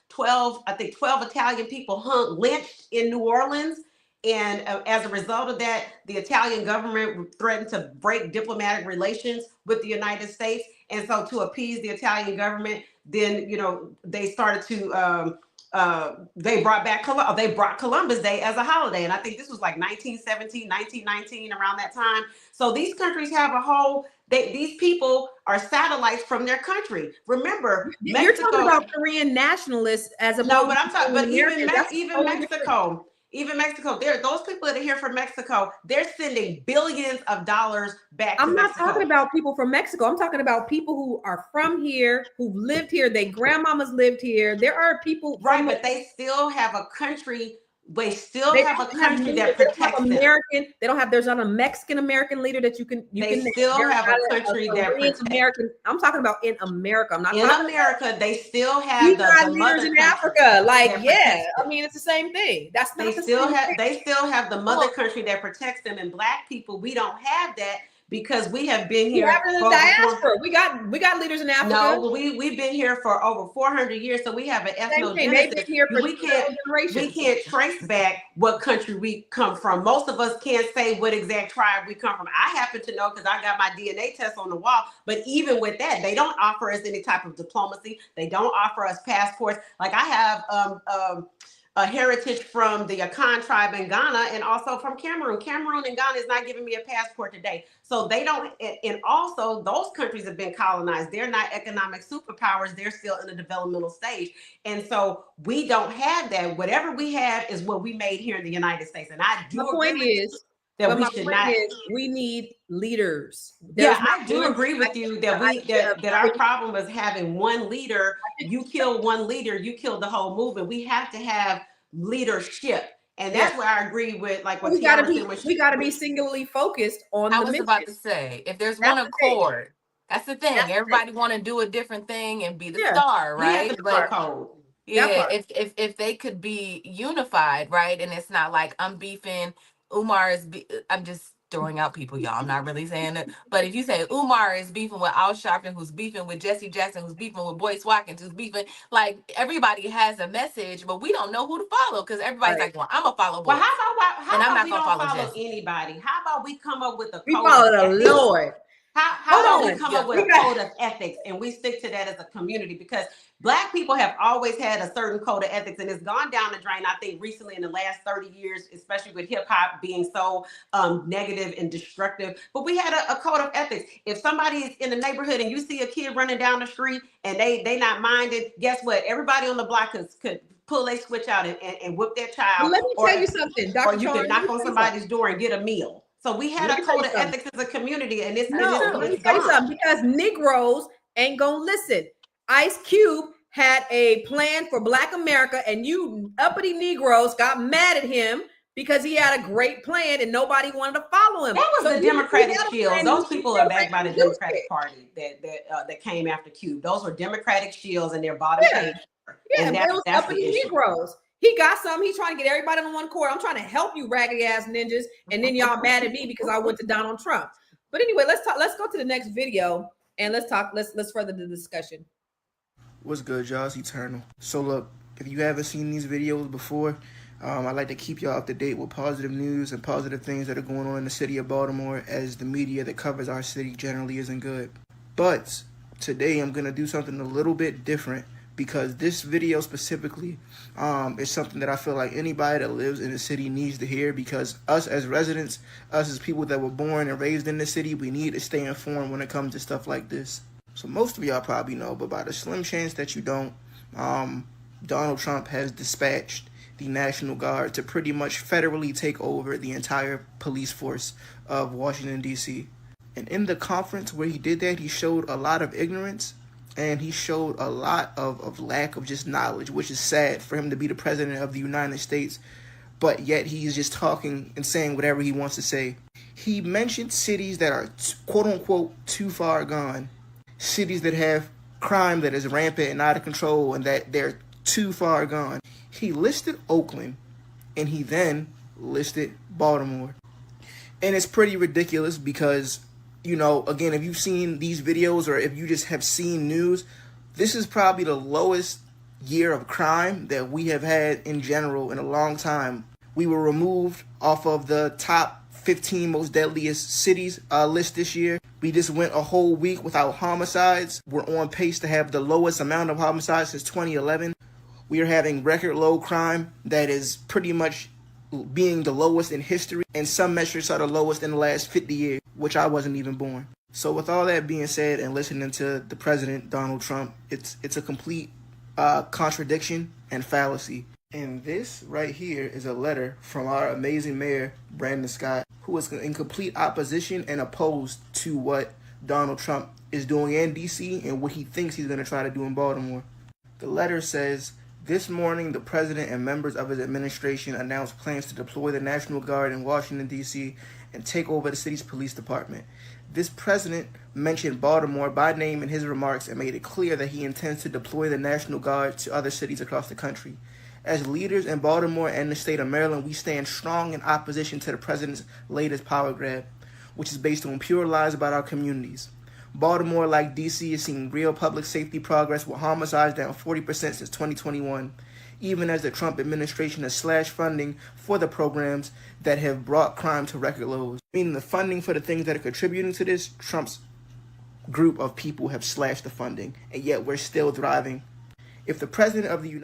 12 Italian people lynched in New Orleans. And as a result of that, the Italian government threatened to break diplomatic relations with the United States. And so to appease the Italian government, then, they started to, they brought Columbus Day as a holiday. And I think this was like 1917, 1919, around that time. So these countries have these people are satellites from their country. Remember, you're talking about Korean nationalists as a but I'm talking, but even Mexico. Even Mexico, those people that are here from Mexico, they're sending billions of dollars back to Mexico. I'm not talking about people from Mexico. I'm talking about people who are from here, who've lived here. Their grandmamas lived here. There are people, right? But they still have a country. They still have a country that protects them. They don't have. There's not a Mexican American leader that you can. They still have a country that protects American. I'm talking about in America. I'm not in America. They still have the leaders in Africa. Like, yeah, I mean, it's the same thing. They still have the mother country that protects them. And Black people, we don't have that. Because we have been here. We have in the diaspora. We got leaders in Africa. No, but we've been here for over 400 years, so we have an ethnogenesis. We can't trace back what country we come from. Most of us can't say what exact tribe we come from. I happen to know because I got my DNA test on the wall. But even with that, they don't offer us any type of diplomacy. They don't offer us passports. Like I have a heritage from the Akan tribe in Ghana and also from Cameroon. Cameroon and Ghana is not giving me a passport today. So they don't, and also those countries have been colonized. They're not economic superpowers. They're still in a developmental stage. And so we don't have that. Whatever we have is what we made here in the United States. And I do we need leaders. I do agree with you that our problem is having one leader. You kill one leader, you kill the whole movement. We have to have leadership. And that's where I agree with like what we got to be singularly focused on I was about to say, if there's one accord, that's the thing. Everybody want to do a different thing and be the star, right? If they could be unified, right? And it's not like I'm beefing, throwing out people, y'all. I'm not really saying it. But if you say Umar is beefing with Al Sharpton, who's beefing with Jesse Jackson, who's beefing with Boyce Watkins, who's beefing, like, everybody has a message, but we don't know who to follow because everybody's like, well, I'm going to follow Boyce. Well, how and I'm about not we going to don't follow follow Jesse. anybody? How about we come up with a We code follow of the ethics? Lord. How about we come Yeah. up with a code of ethics and we stick to that as a community? Because Black people have always had a certain code of ethics, and it's gone down the drain, I think, recently in the last 30 years, especially with hip hop being so negative and destructive. But we had a code of ethics. If somebody is in the neighborhood and you see a kid running down the street and they not minded, guess what? Everybody on the block could pull a switch out and whip their child. But let me tell you something, Dr. Or you Charles, can knock on somebody's door and get a meal. So we had a code of ethics as a community, and it's let me tell you something, because Negroes ain't gonna listen. Ice Cube had a plan for Black America, and you uppity Negroes got mad at him because he had a great plan and nobody wanted to follow him. That was the Democratic shields. Those people are backed by the Democratic Party that came after Cube. Those were Democratic shields, and they're bottom page. Yeah, but it was uppity Negroes. He got some. He's trying to get everybody on one court. I'm trying to help you, raggedy ass ninjas, and then y'all mad at me because I went to Donald Trump. But anyway, let's talk. Let's go to the next video and let's talk. Let's further the discussion. What's good, y'all? It's Eternal. So look, if you haven't seen these videos before, I like to keep y'all up to date with positive news and positive things that are going on in the city of Baltimore, as the media that covers our city generally isn't good. But today I'm gonna do something a little bit different, because this video specifically is something that I feel like anybody that lives in the city needs to hear, because us as residents, us as people that were born and raised in the city, we need to stay informed when it comes to stuff like this. So most of y'all probably know, but by the slim chance that you don't, Donald Trump has dispatched the National Guard to pretty much federally take over the entire police force of Washington, D.C. And in the conference where he did that, he showed a lot of ignorance, and he showed a lot of lack of just knowledge, which is sad for him to be the president of the United States, but yet he's just talking and saying whatever he wants to say. He mentioned cities that are quote-unquote too far gone, cities that have crime that is rampant and out of control and that they're too far gone. He listed Oakland, and he then listed Baltimore. And it's pretty ridiculous because, you know, again, if you've seen these videos or if you just have seen news, this is probably the lowest year of crime that we have had in general in a long time. We were removed off of the top 15 most deadliest cities list this year. We just went a whole week without homicides. We're on pace to have the lowest amount of homicides since 2011. We are having record low crime that is pretty much being the lowest in history, and some metrics are the lowest in the last 50 years, which I wasn't even born. So with all that being said, and listening to the president, Donald Trump, it's a complete contradiction and fallacy. And this right here is a letter from our amazing mayor, Brandon Scott, who is in complete opposition and opposed to what Donald Trump is doing in D.C. and what he thinks he's going to try to do in Baltimore. The letter says, "This morning, the president and members of his administration announced plans to deploy the National Guard in Washington, D.C. and take over the city's police department. This president mentioned Baltimore by name in his remarks and made it clear that he intends to deploy the National Guard to other cities across the country. As leaders in Baltimore and the state of Maryland, we stand strong in opposition to the president's latest power grab, which is based on pure lies about our communities. Baltimore, like D.C., is seeing real public safety progress, with homicides down 40% since 2021, even as the Trump administration has slashed funding for the programs that have brought crime to record lows. Meaning the funding for the things that are contributing to this, Trump's group of people have slashed the funding, and yet we're still thriving. If the president of the United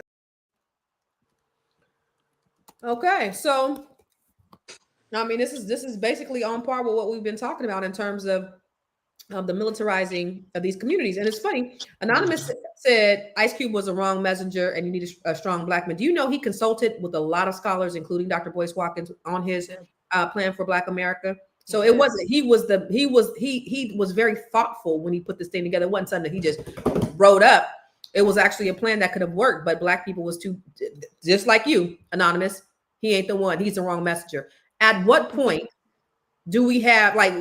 Okay, so I mean, this is basically on par with what we've been talking about in terms of the militarizing of these communities. And it's funny, Anonymous said Ice Cube was a wrong messenger and you need a strong Black man. Do you know he consulted with a lot of scholars, including Dr. Boyce Watkins, on his plan for Black America? So it wasn't, he was very thoughtful when he put this thing together. It wasn't something that he just wrote up. It was actually a plan that could have worked, but Black people was too, just like you, Anonymous. He ain't the one. He's the wrong messenger. At what point do we have, like,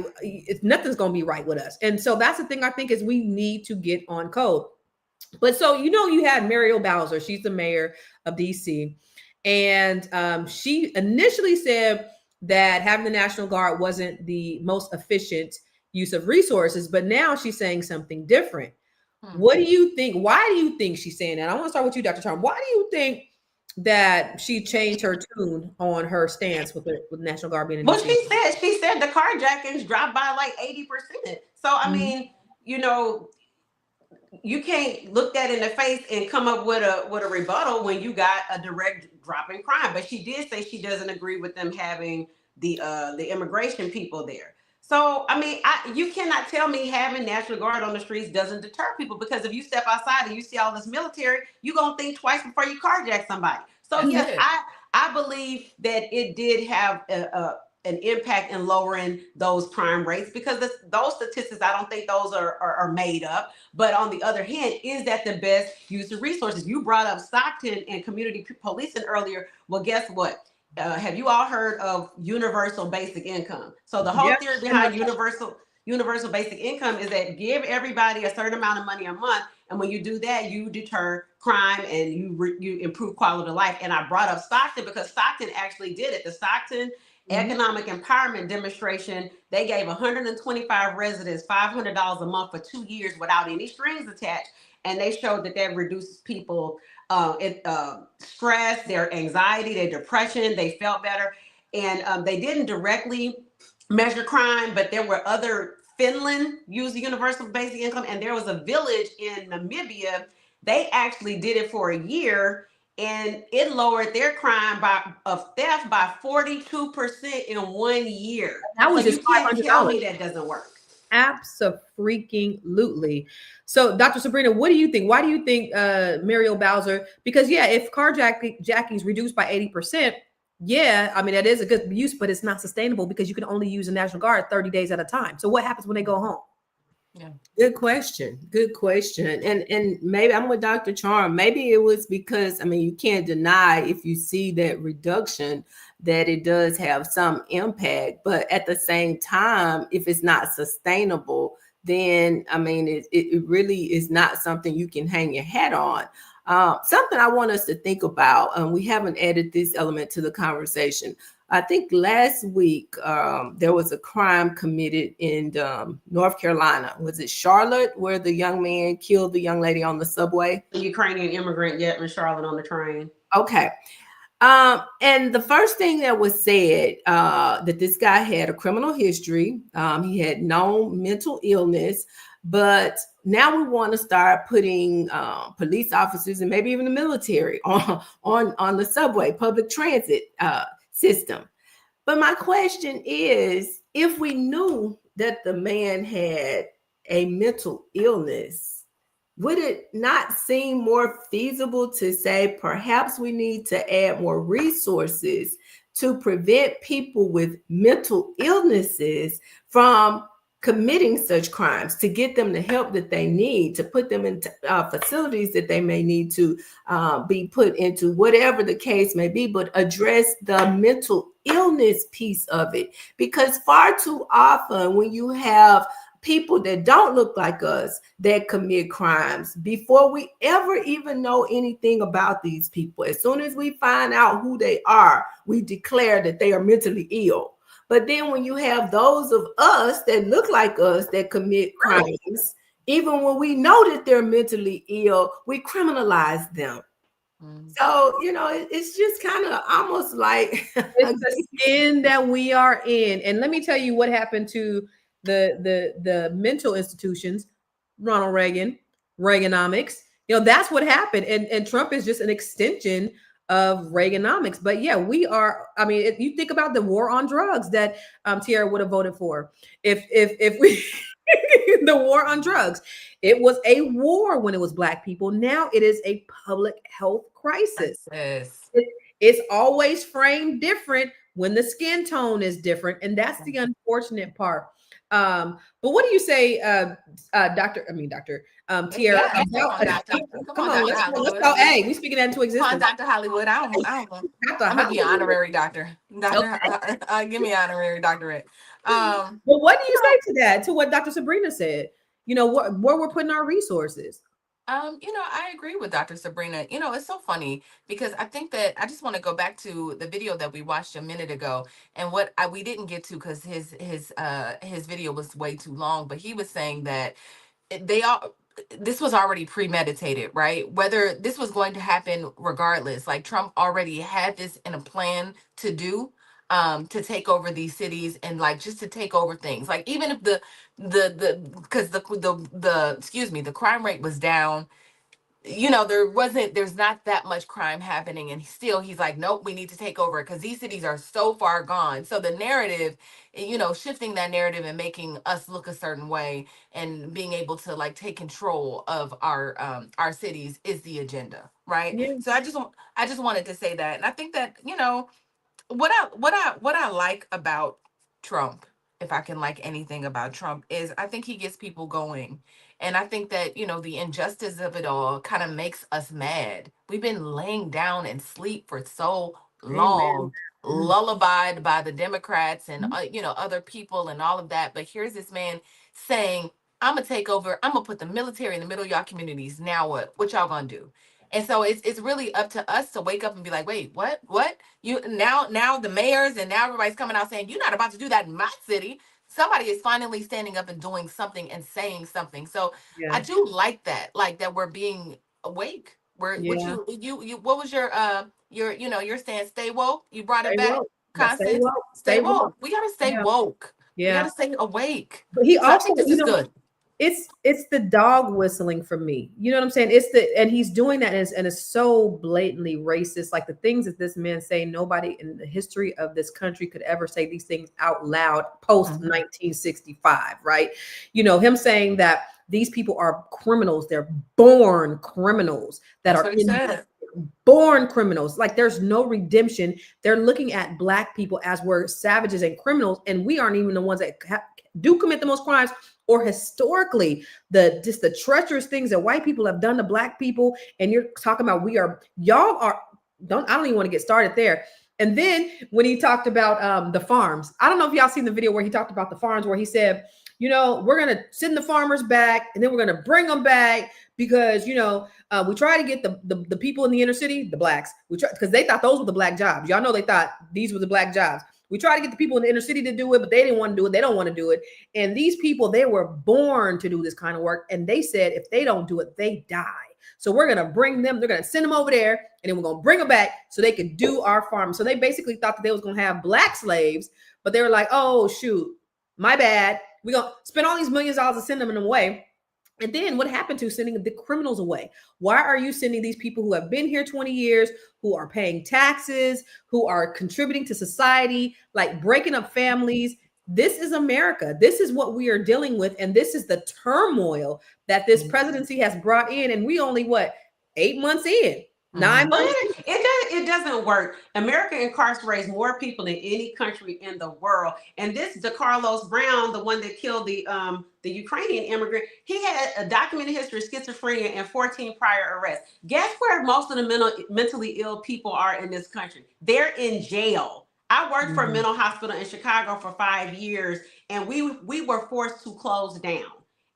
nothing's going to be right with us? And so that's the thing I think is we need to get on code. But so, you know, you had Muriel Bowser. She's the mayor of DC. And she initially said that having the National Guard wasn't the most efficient use of resources, but now she's saying something different. What do you think? Why do you think she's saying that? I want to start with you, Dr. Charm. Why do you think that she changed her tune on her stance with the National Guard being in Well, DC? she said the carjackings dropped by like 80%. So I mean, you know, you can't look that in the face and come up with a rebuttal when you got a direct drop in crime. But she did say she doesn't agree with them having the immigration people there. So I mean, you cannot tell me having National Guard on the streets doesn't deter people, because if you step outside and you see all this military, you're gonna think twice before you carjack somebody. So yes, I believe that it did have an impact in lowering those crime rates, because those statistics, I don't think those are made up. But on the other hand, is that the best use of resources? You brought up Stockton and community policing earlier. Well, guess what? Have you all heard of universal basic income? So the whole theory behind universal basic income is that give everybody a certain amount of money a month, and when you do that, you deter crime and you improve quality of life. And I brought up Stockton because Stockton actually did it. The Stockton Economic Empowerment Demonstration, they gave 125 residents $500 a month for 2 years without any strings attached, and they showed that reduces people stress, their anxiety, their depression. They felt better, and they didn't directly measure crime, but there were other. Finland used the universal basic income, and there was a village in Namibia. They actually did it for a year, and it lowered their crime of theft by 42% in 1 year. That was so just you can't $500. tell me that doesn't work. Absolutely. So, Dr. Sabrina, what do you think? Why do you think Muriel Bowser? Because if carjacking is reduced by 80%, I mean that is a good use, but it's not sustainable because you can only use the National Guard 30 days at a time. So, what happens when they go home? Yeah. Good question. And maybe I'm with Dr. Charm. Maybe it was because, I mean, you can't deny if you see that reduction that it does have some impact. But at the same time, if it's not sustainable, then, I mean, it really is not something you can hang your hat on. Something I want us to think about, we haven't added this element to the conversation. I think last week there was a crime committed in North Carolina. Was it Charlotte, where the young man killed the young lady on the subway? The Ukrainian immigrant, in Charlotte on the train. Okay. And the first thing that was said, that this guy had a criminal history. He had known mental illness, but now we want to start putting police officers and maybe even the military on the subway, public transit system. But my question is, if we knew that the man had a mental illness, would it not seem more feasible to say perhaps we need to add more resources to prevent people with mental illnesses from committing such crimes, to get them the help that they need, to put them into facilities that they may need to be put into, whatever the case may be, but address the mental illness piece of it? Because far too often when you have people that don't look like us that commit crimes, before we ever even know anything about these people, as soon as we find out who they are, we declare that they are mentally ill. But then when you have those of us that look like us that commit crimes, even when we know that they're mentally ill, we criminalize them. So, it's just kind of almost like it's the skin that we are in. And let me tell you what happened to the mental institutions. Ronald Reagan, Reaganomics. That's what happened. And Trump is just an extension of Reaganomics. But we are. I mean, if you think about the war on drugs that Tierra would have voted for, if we the war on drugs, it was a war when it was Black people. Now it is a public health crisis. It's always framed different when the skin tone is different, and that's the unfortunate part. But what do you say, Dr. Tierra? Come on, let's go. Hey, we speaking that into existence. Come on, Dr. Hollywood. I'm gonna be honorary doctor. Give me honorary doctorate. Well, what do you say to that? To what Dr. Sabrina said? Where we're putting our resources. I agree with Dr. Sabrina. It's so funny because I think that I just want to go back to the video that we watched a minute ago, and what we didn't get to because his video was way too long. But he was saying that they all this was already premeditated, right? Whether this was going to happen regardless, like Trump already had this in a plan to do, to take over these cities and like just to take over things. Like even if because the excuse me, the crime rate was down, there's not that much crime happening, and he's like, nope, we need to take over because these cities are so far gone. So the narrative, shifting that narrative and making us look a certain way and being able to like take control of our cities is the agenda, right? Yeah. So I just wanted to say that. And I think that, what I like about Trump, if I can like anything about Trump, is I think he gets people going. And I think that, the injustice of it all kind of makes us mad. We've been laying down and sleep for so Amen. long, lullabied by the Democrats and, other people and all of that. But here's this man saying, I'm going to take over. I'm going to put the military in the middle of y'all communities. Now what? What y'all going to do? And so it's really up to us to wake up and be like, wait, what? You now the mayors and now everybody's coming out saying, you're not about to do that in my city. Somebody is finally standing up and doing something and saying something. So I Yeah. do like that we're being awake. Yeah. What was your stance? Stay woke. You brought it Stay back, woke. Stay Constance. woke. Stay Stay woke. woke. We gotta stay Yeah. woke. We Yeah. gotta stay awake. But he So I also, think this is good. it's the dog whistling for me. You know what I'm saying? And he's doing that and it's so blatantly racist. Like the things that this man say, nobody in the history of this country could ever say these things out loud post 1965, right? Him saying that these people are criminals. They're born criminals that That's are what he said. born criminals. Like there's no redemption. They're looking at Black people as we're savages and criminals, and we aren't even the ones that do commit the most crimes, or historically the treacherous things that white people have done to Black people. And you're talking about I don't even want to get started there. And then when he talked about the farms, I don't know if y'all seen the video where he talked about the farms, where he said, we're going to send the farmers back and then we're going to bring them back because, we try to get the people in the inner city, the Blacks, because they thought those were the Black jobs. Y'all know they thought these were the Black jobs. We try to get the people in the inner city to do it, but they didn't want to do it. They don't want to do it. And these people, they were born to do this kind of work. And they said, if they don't do it, they die. So we're going to bring them, they're going to send them over there, and then we're going to bring them back so they could do our farm. So they basically thought that they was going to have Black slaves, but they were like, oh, shoot, my bad. We're going to spend all these millions of dollars and send them away. And then what happened to sending the criminals away? Why are you sending these people who have been here 20 years, who are paying taxes, who are contributing to society, like breaking up families? This is America. This is what we are dealing with. And this is the turmoil that this presidency has brought in. And we only, 8 months in? 9 months? It doesn't work. America incarcerates more people than any country in the world. And this DeCarlos Brown, the one that killed the Ukrainian immigrant, he had a documented history of schizophrenia and 14 prior arrests. Guess where most of the mentally ill people are in this country? They're in jail. I worked for a mental hospital in Chicago for 5 years, and we were forced to close down.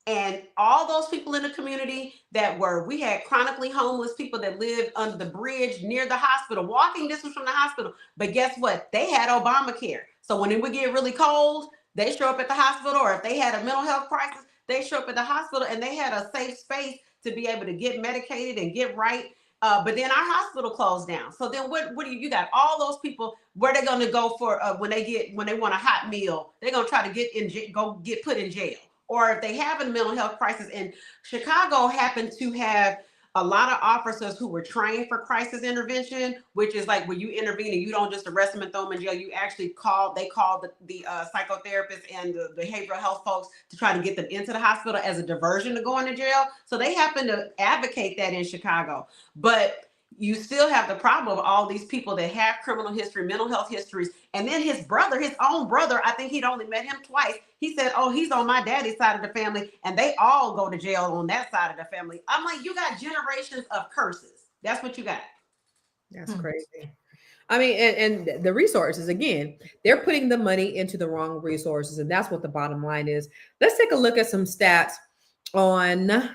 And all those people in the community we had chronically homeless people that lived under the bridge near the hospital, walking distance from the hospital. But guess what? They had Obamacare. So when it would get really cold, they show up at the hospital, or if they had a mental health crisis, they show up at the hospital, and they had a safe space to be able to get medicated and get right. But then our hospital closed down. So then what do you got? All those people, where they're going to go for when they want a hot meal, they're going to try to get put in jail. Or if they have a mental health crisis. And Chicago happened to have a lot of officers who were trained for crisis intervention, which is like when you intervene and you don't just arrest them and throw them in jail, you actually call the psychotherapists and the behavioral health folks to try to get them into the hospital as a diversion to go into jail. So they happen to advocate that in Chicago. But you still have the problem of all these people that have criminal history, mental health histories. And then his own brother, I think he'd only met him twice. He said, oh, he's on my daddy's side of the family, and they all go to jail on that side of the family. I'm like, you got generations of curses. That's what you got. That's crazy. I mean, and the resources, again, they're putting the money into the wrong resources. And that's what the bottom line is. Let's take a look at some stats on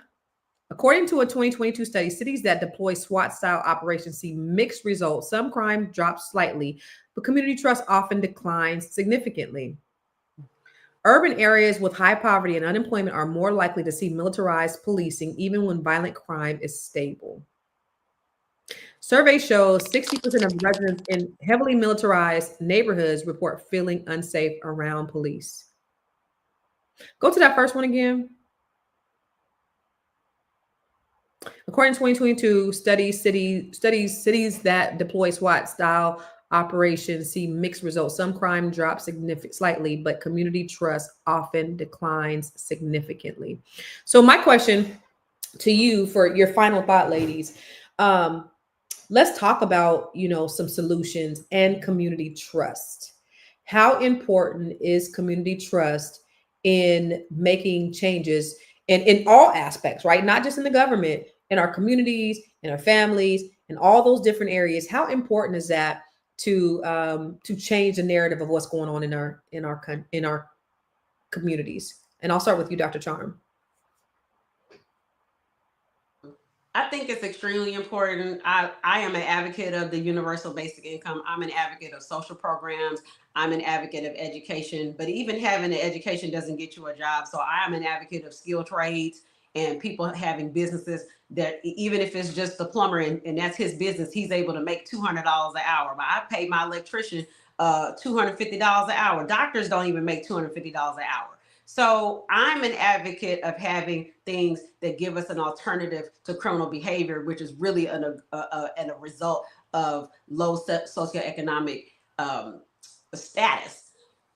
According to a 2022 study, cities that deploy SWAT-style operations see mixed results. Some crime drops slightly, but community trust often declines significantly. Urban areas with high poverty and unemployment are more likely to see militarized policing, even when violent crime is stable. Survey shows 60% of residents in heavily militarized neighborhoods report feeling unsafe around police. Go to that first one again. According to 2022 cities that deploy SWAT-style operations see mixed results. Some crime drops slightly, but community trust often declines significantly. So my question to you for your final thought, ladies, let's talk about, some solutions and community trust. How important is community trust in making changes in all aspects, right? Not just in the government, in our communities, in our families, in all those different areas. How important is that to change the narrative of what's going on in our communities? And I'll start with you, Dr. Charm. I think it's extremely important. I am an advocate of the universal basic income. I'm an advocate of social programs. I'm an advocate of education, but even having an education doesn't get you a job. So I am an advocate of skilled trades and people having businesses that even if it's just the plumber and that's his business, he's able to make $200 an hour. But I pay my electrician $250 an hour. Doctors don't even make $250 an hour. So I'm an advocate of having things that give us an alternative to criminal behavior, which is really a result of low socioeconomic status.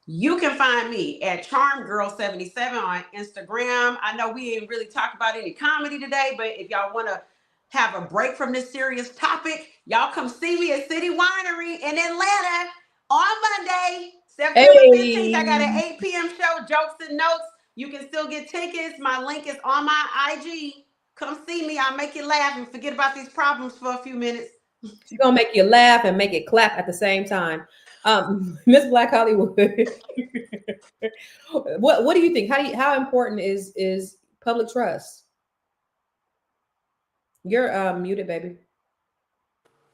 You can find me at CharmGirl77 on Instagram. I know we ain't really talked about any comedy today, but if y'all want to have a break from this serious topic, y'all come see me at City Winery in Atlanta on Monday, September 15th. I got an 8 p.m. show, Jokes and Notes. You can still get tickets. My link is on my IG. Come see me. I'll make you laugh and forget about these problems for a few minutes. She's going to make you laugh and make it clap at the same time. Miss Black Hollywood, what do you think? How important is public trust? You're muted, baby.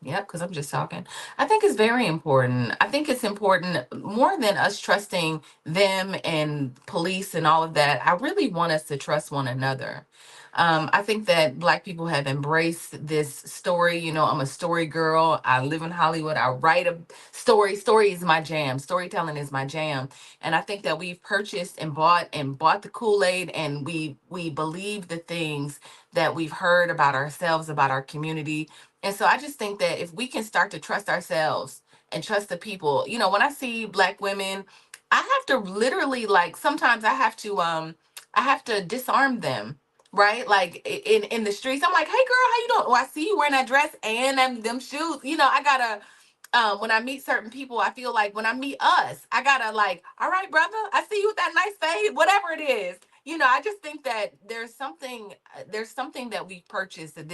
Yep, because I'm just talking. I think it's very important. I think it's important more than us trusting them and police and all of that. I really want us to trust one another. I think that Black people have embraced this story. I'm a story girl. I live in Hollywood. I write a story. Story is my jam. Storytelling is my jam. And I think that we've purchased and bought the Kool-Aid, and we believe the things that we've heard about ourselves, about our community. And so I just think that if we can start to trust ourselves and trust the people, when I see Black women, I have to literally, sometimes I have to disarm them, right? Like in the streets, I'm like, hey girl, how you doing? Oh, I see you wearing that dress and them shoes. I gotta, when I meet certain people, I feel like when I meet us, I gotta all right, brother, I see you with that nice fade, whatever it is. I just think that there's something that we've purchased that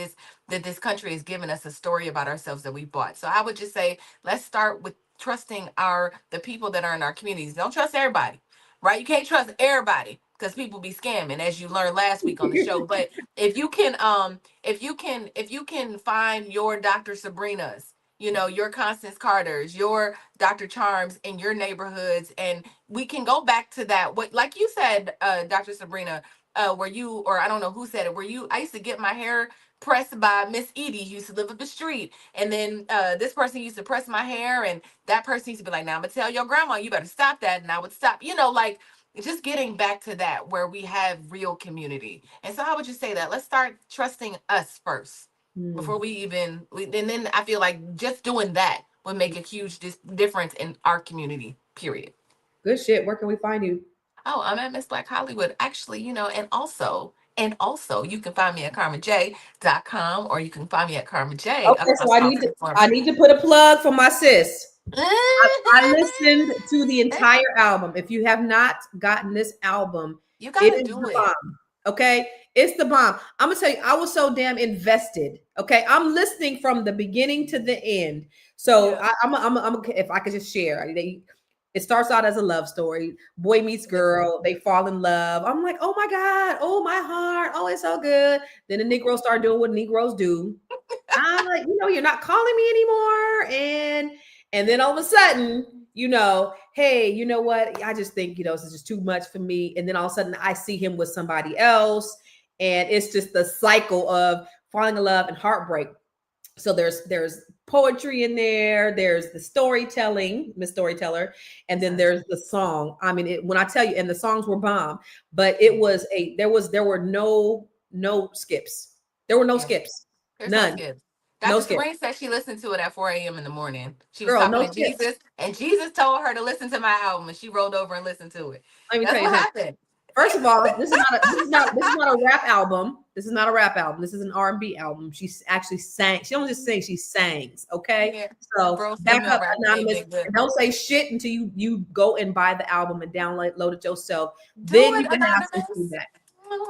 this country has given us a story about ourselves that we bought. So I would just say, let's start with trusting the people that are in our communities. Don't trust everybody, right? You can't trust everybody because people be scamming, as you learned last week on the show. But if you can find your Dr. Sabrinas, your Constance Carters, your Dr. Charms in your neighborhoods, and we can go back to that. What, like you said, Dr. Sabrina, or I don't know who said it, I used to get my hair pressed by Miss Edie, who used to live up the street. And then this person used to press my hair, and that person used to be like, now I'm gonna tell your grandma, you better stop that. And I would stop, just getting back to that where we have real community. And so I would just say that let's start trusting us first. Before and then I feel like just doing that would make a huge difference in our community, period. Good shit. Where can we find you? Oh, I'm at Miss Black Hollywood, actually, and also you can find me at CarmenJ.com, or you can find me at CarmenJ. Okay, so I need to put a plug for my sis. I listened to the entire album. If you have not gotten this album, you gotta do it. Bomb. Okay, it's the bomb. I'm gonna tell you, I was so damn invested. Okay, I'm listening from the beginning to the end. So yeah. I'm if I could just share, It starts out as a love story. Boy meets girl. They fall in love. I'm like, oh my God. Oh, my heart. Oh, it's so good. Then the Negroes start doing what Negroes do. I'm like, you're not calling me anymore. And then all of a sudden, hey, you know what? I just think, this is just too much for me. And then all of a sudden I see him with somebody else. And it's just the cycle of falling in love and heartbreak. So there's poetry in there. There's the storytelling, Miss Storyteller, and then there's the song. I mean, when I tell you, and the songs were bomb, but there were no skips. There were no skips. There's None. no skips. No Dr. skips. Sabrina said she listened to it at 4 a.m. in the morning. She was Girl, talking no to skips. Jesus, and Jesus told her to listen to my album, and she rolled over and listened to it. Let me That's tell you what something. happened. First of all, this is not a rap album. This is not a rap album. This is an R&B album. She actually sang. She don't just sing, she sings. Okay. Yeah. So back up, Anonymous. And don't say shit until you go and buy the album and download it yourself. Then you can have some feedback.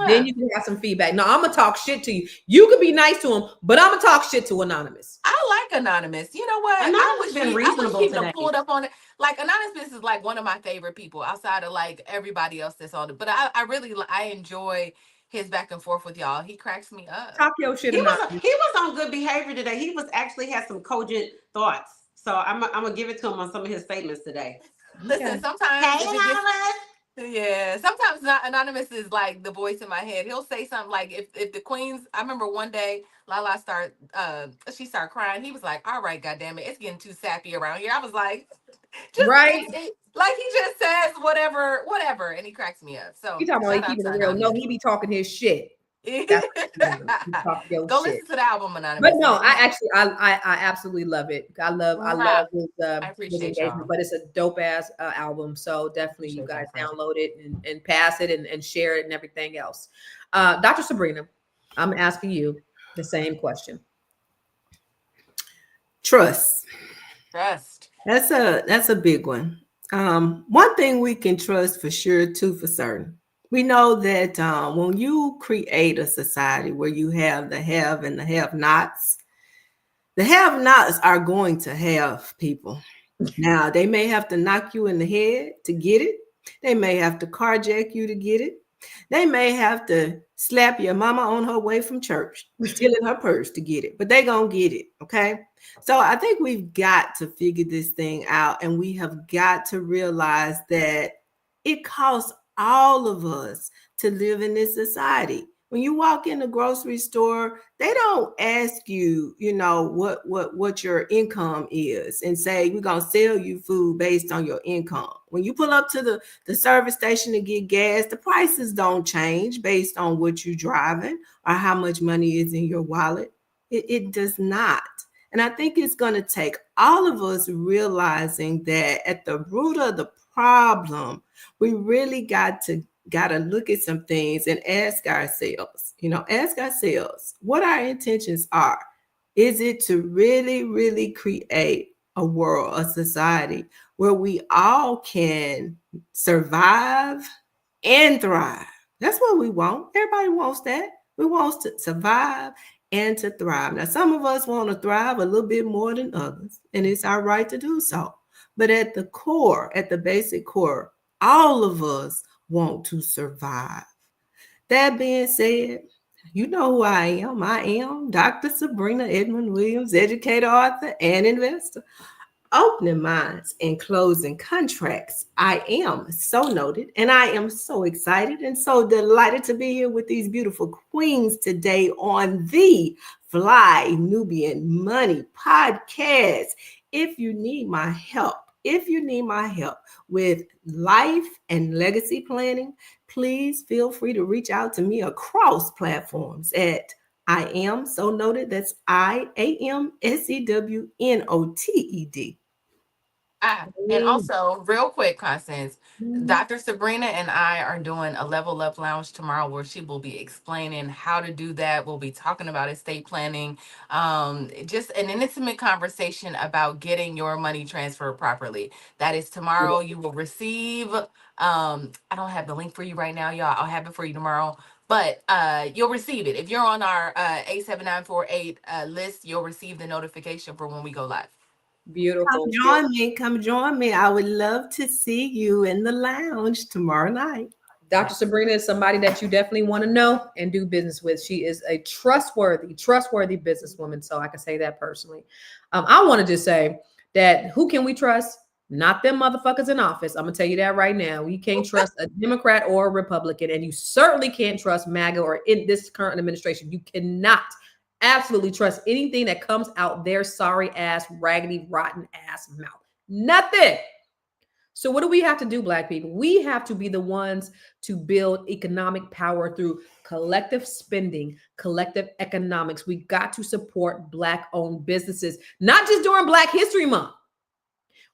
Then you can have some feedback. No, I'm gonna talk shit to you. You could be nice to him, but I'm gonna talk shit to Anonymous. I like Anonymous. You know what? Anonymous been reasonable today. Pulled up on it. Like Anonymous is like one of my favorite people outside of like everybody else that's on it. But I enjoy his back and forth with y'all. He cracks me up. Talk your shit. He was on good behavior today. He was actually had some cogent thoughts. So I'm gonna give it to him on some of his statements today. Listen, sometimes sometimes Anonymous is like the voice in my head. He'll say something like if the Queens, I remember one day Lala started crying. He was like, all right, goddamn it, it's getting too sappy around here. I was like, like he just says whatever, and he cracks me up. So you talking about keeping it real. No, he be talking his shit. Go listen to the album, Anonymous. But no, I absolutely love it. I love his engagement, but it's a dope ass album. So definitely you guys download it and pass it and share it and everything else. Dr. Sabrina, I'm asking you the same question. Trust. That's a big one. One thing we can trust for sure, too, for certain. We know that when you create a society where you have the have and the have-nots are going to have people. Now, they may have to knock you in the head to get it. They may have to carjack you to get it. They may have to slap your mama on her way from church, stealing her purse to get it, but they gonna get it, okay? So I think we've got to figure this thing out, and we have got to realize that it costs all of us to live in this society. When you walk in the grocery store, they don't ask you, what your income is and say, we're going to sell you food based on your income. When you pull up to the service station to get gas, the prices don't change based on what you're driving or how much money is in your wallet. It does not. And I think it's going to take all of us realizing that at the root of the problem, we really got to look at some things and ask ourselves what our intentions are. Is it to really, really create a world, a society where we all can survive and thrive? That's what we want. Everybody wants that. We want to survive and to thrive. Now, some of us want to thrive a little bit more than others, and it's our right to do so. But at the core, at the basic core, all of us want to survive. That being said, you know who I am. I am Dr. Sabrina Edmon-Williams, educator, author, and investor. Opening minds and closing contracts. I am so noted, and I am so excited and so delighted to be here with these beautiful queens today on the Fly Nubian Money podcast. If you need my help with life and legacy planning, please feel free to reach out to me across platforms at I am so noted. That's IAMSEWNOTED. And also, real quick, Constance, Dr. Sabrina and I are doing a Level Up Lounge tomorrow where she will be explaining how to do that. We'll be talking about estate planning, just an intimate conversation about getting your money transferred properly. That is tomorrow. You will receive, I don't have the link for you right now, y'all. I'll have it for you tomorrow. But you'll receive it. If you're on our 87948 list, you'll receive the notification for when we go live. Beautiful. Come join me. I would love to see you in the lounge tomorrow night. Dr. Sabrina is somebody that you definitely want to know and do business with. She is a trustworthy businesswoman. So I can say that personally. I want to just say that who can we trust? Not them motherfuckers in office. I'm going to tell you that right now. You can't trust a Democrat or a Republican, and you certainly can't trust MAGA or in this current administration. You cannot absolutely trust anything that comes out their sorry ass, raggedy, rotten ass mouth. Nothing. So what do we have to do, Black people? We have to be the ones to build economic power through collective spending, collective economics. We got to support Black-owned businesses, not just during Black History Month.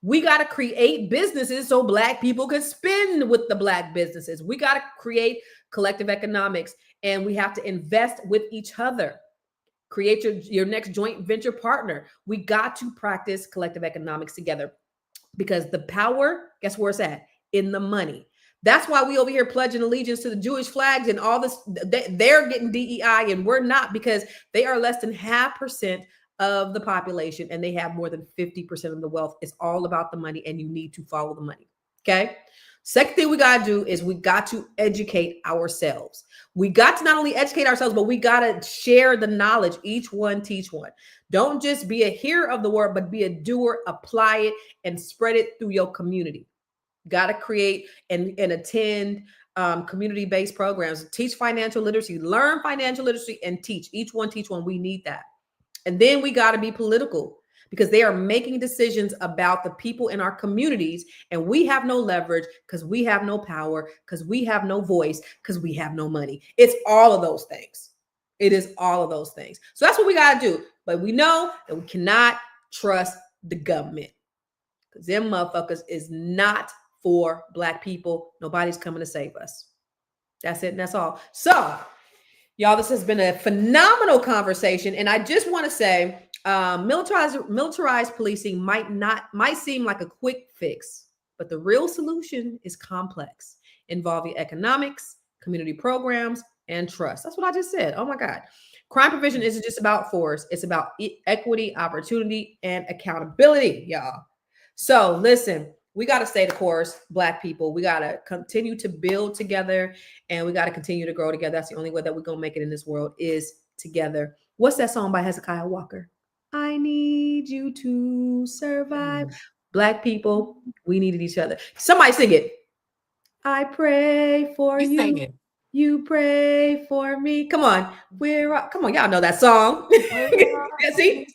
We got to create businesses so Black people can spend with the Black businesses. We got to create collective economics, and we have to invest with each other. Create your next joint venture partner. We got to practice collective economics together. Because the power, guess where it's at? In the money. That's why we over here pledging allegiance to the Jewish flags and all this. They're getting DEI and we're not, because they are less than 0.5% of the population and they have more than 50% of the wealth. It's all about the money and you need to follow the money. Okay. Second thing we got to do is we got to educate ourselves. We got to not only educate ourselves, but we got to share the knowledge. Each one teach one. Don't just be a hearer of the word, but be a doer, apply it, and spread it through your community. Got to create and attend community-based programs. Teach financial literacy, learn financial literacy, and teach. Each one teach one. We need that. And then we got to be political, because they are making decisions about the people in our communities, and we have no leverage because we have no power, because we have no voice, because we have no money. It's all of those things. It is all of those things. So that's what we got to do. But we know that we cannot trust the government, because them motherfuckers is not for Black people. Nobody's coming to save us. That's it. And that's all. So, y'all, this has been a phenomenal conversation. And I just want to say, militarized policing might seem like a quick fix, but the real solution is complex, involving economics, community programs, and trust. That's what I just said. Oh my God. Crime prevention isn't just about force. It's about equity, opportunity, and accountability, y'all. So listen, we got to stay the course, Black people. We got to continue to build together, and we got to continue to grow together. That's the only way that we're going to make it in this world, is together. What's that song by Hezekiah Walker? I need you to survive. Black people, we needed each other. Somebody sing it. I pray for you. Sing it. You pray for me. Come on. Come on. Y'all know that song. See?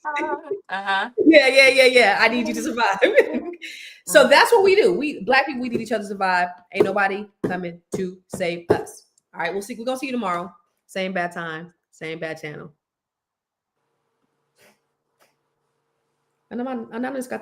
Uh-huh. Yeah. I need you to survive. So that's what we do. We Black people, we need each other to survive. Ain't nobody coming to save us. All right. We're going to see you tomorrow. Same bad time, same bad channel. And I'm just got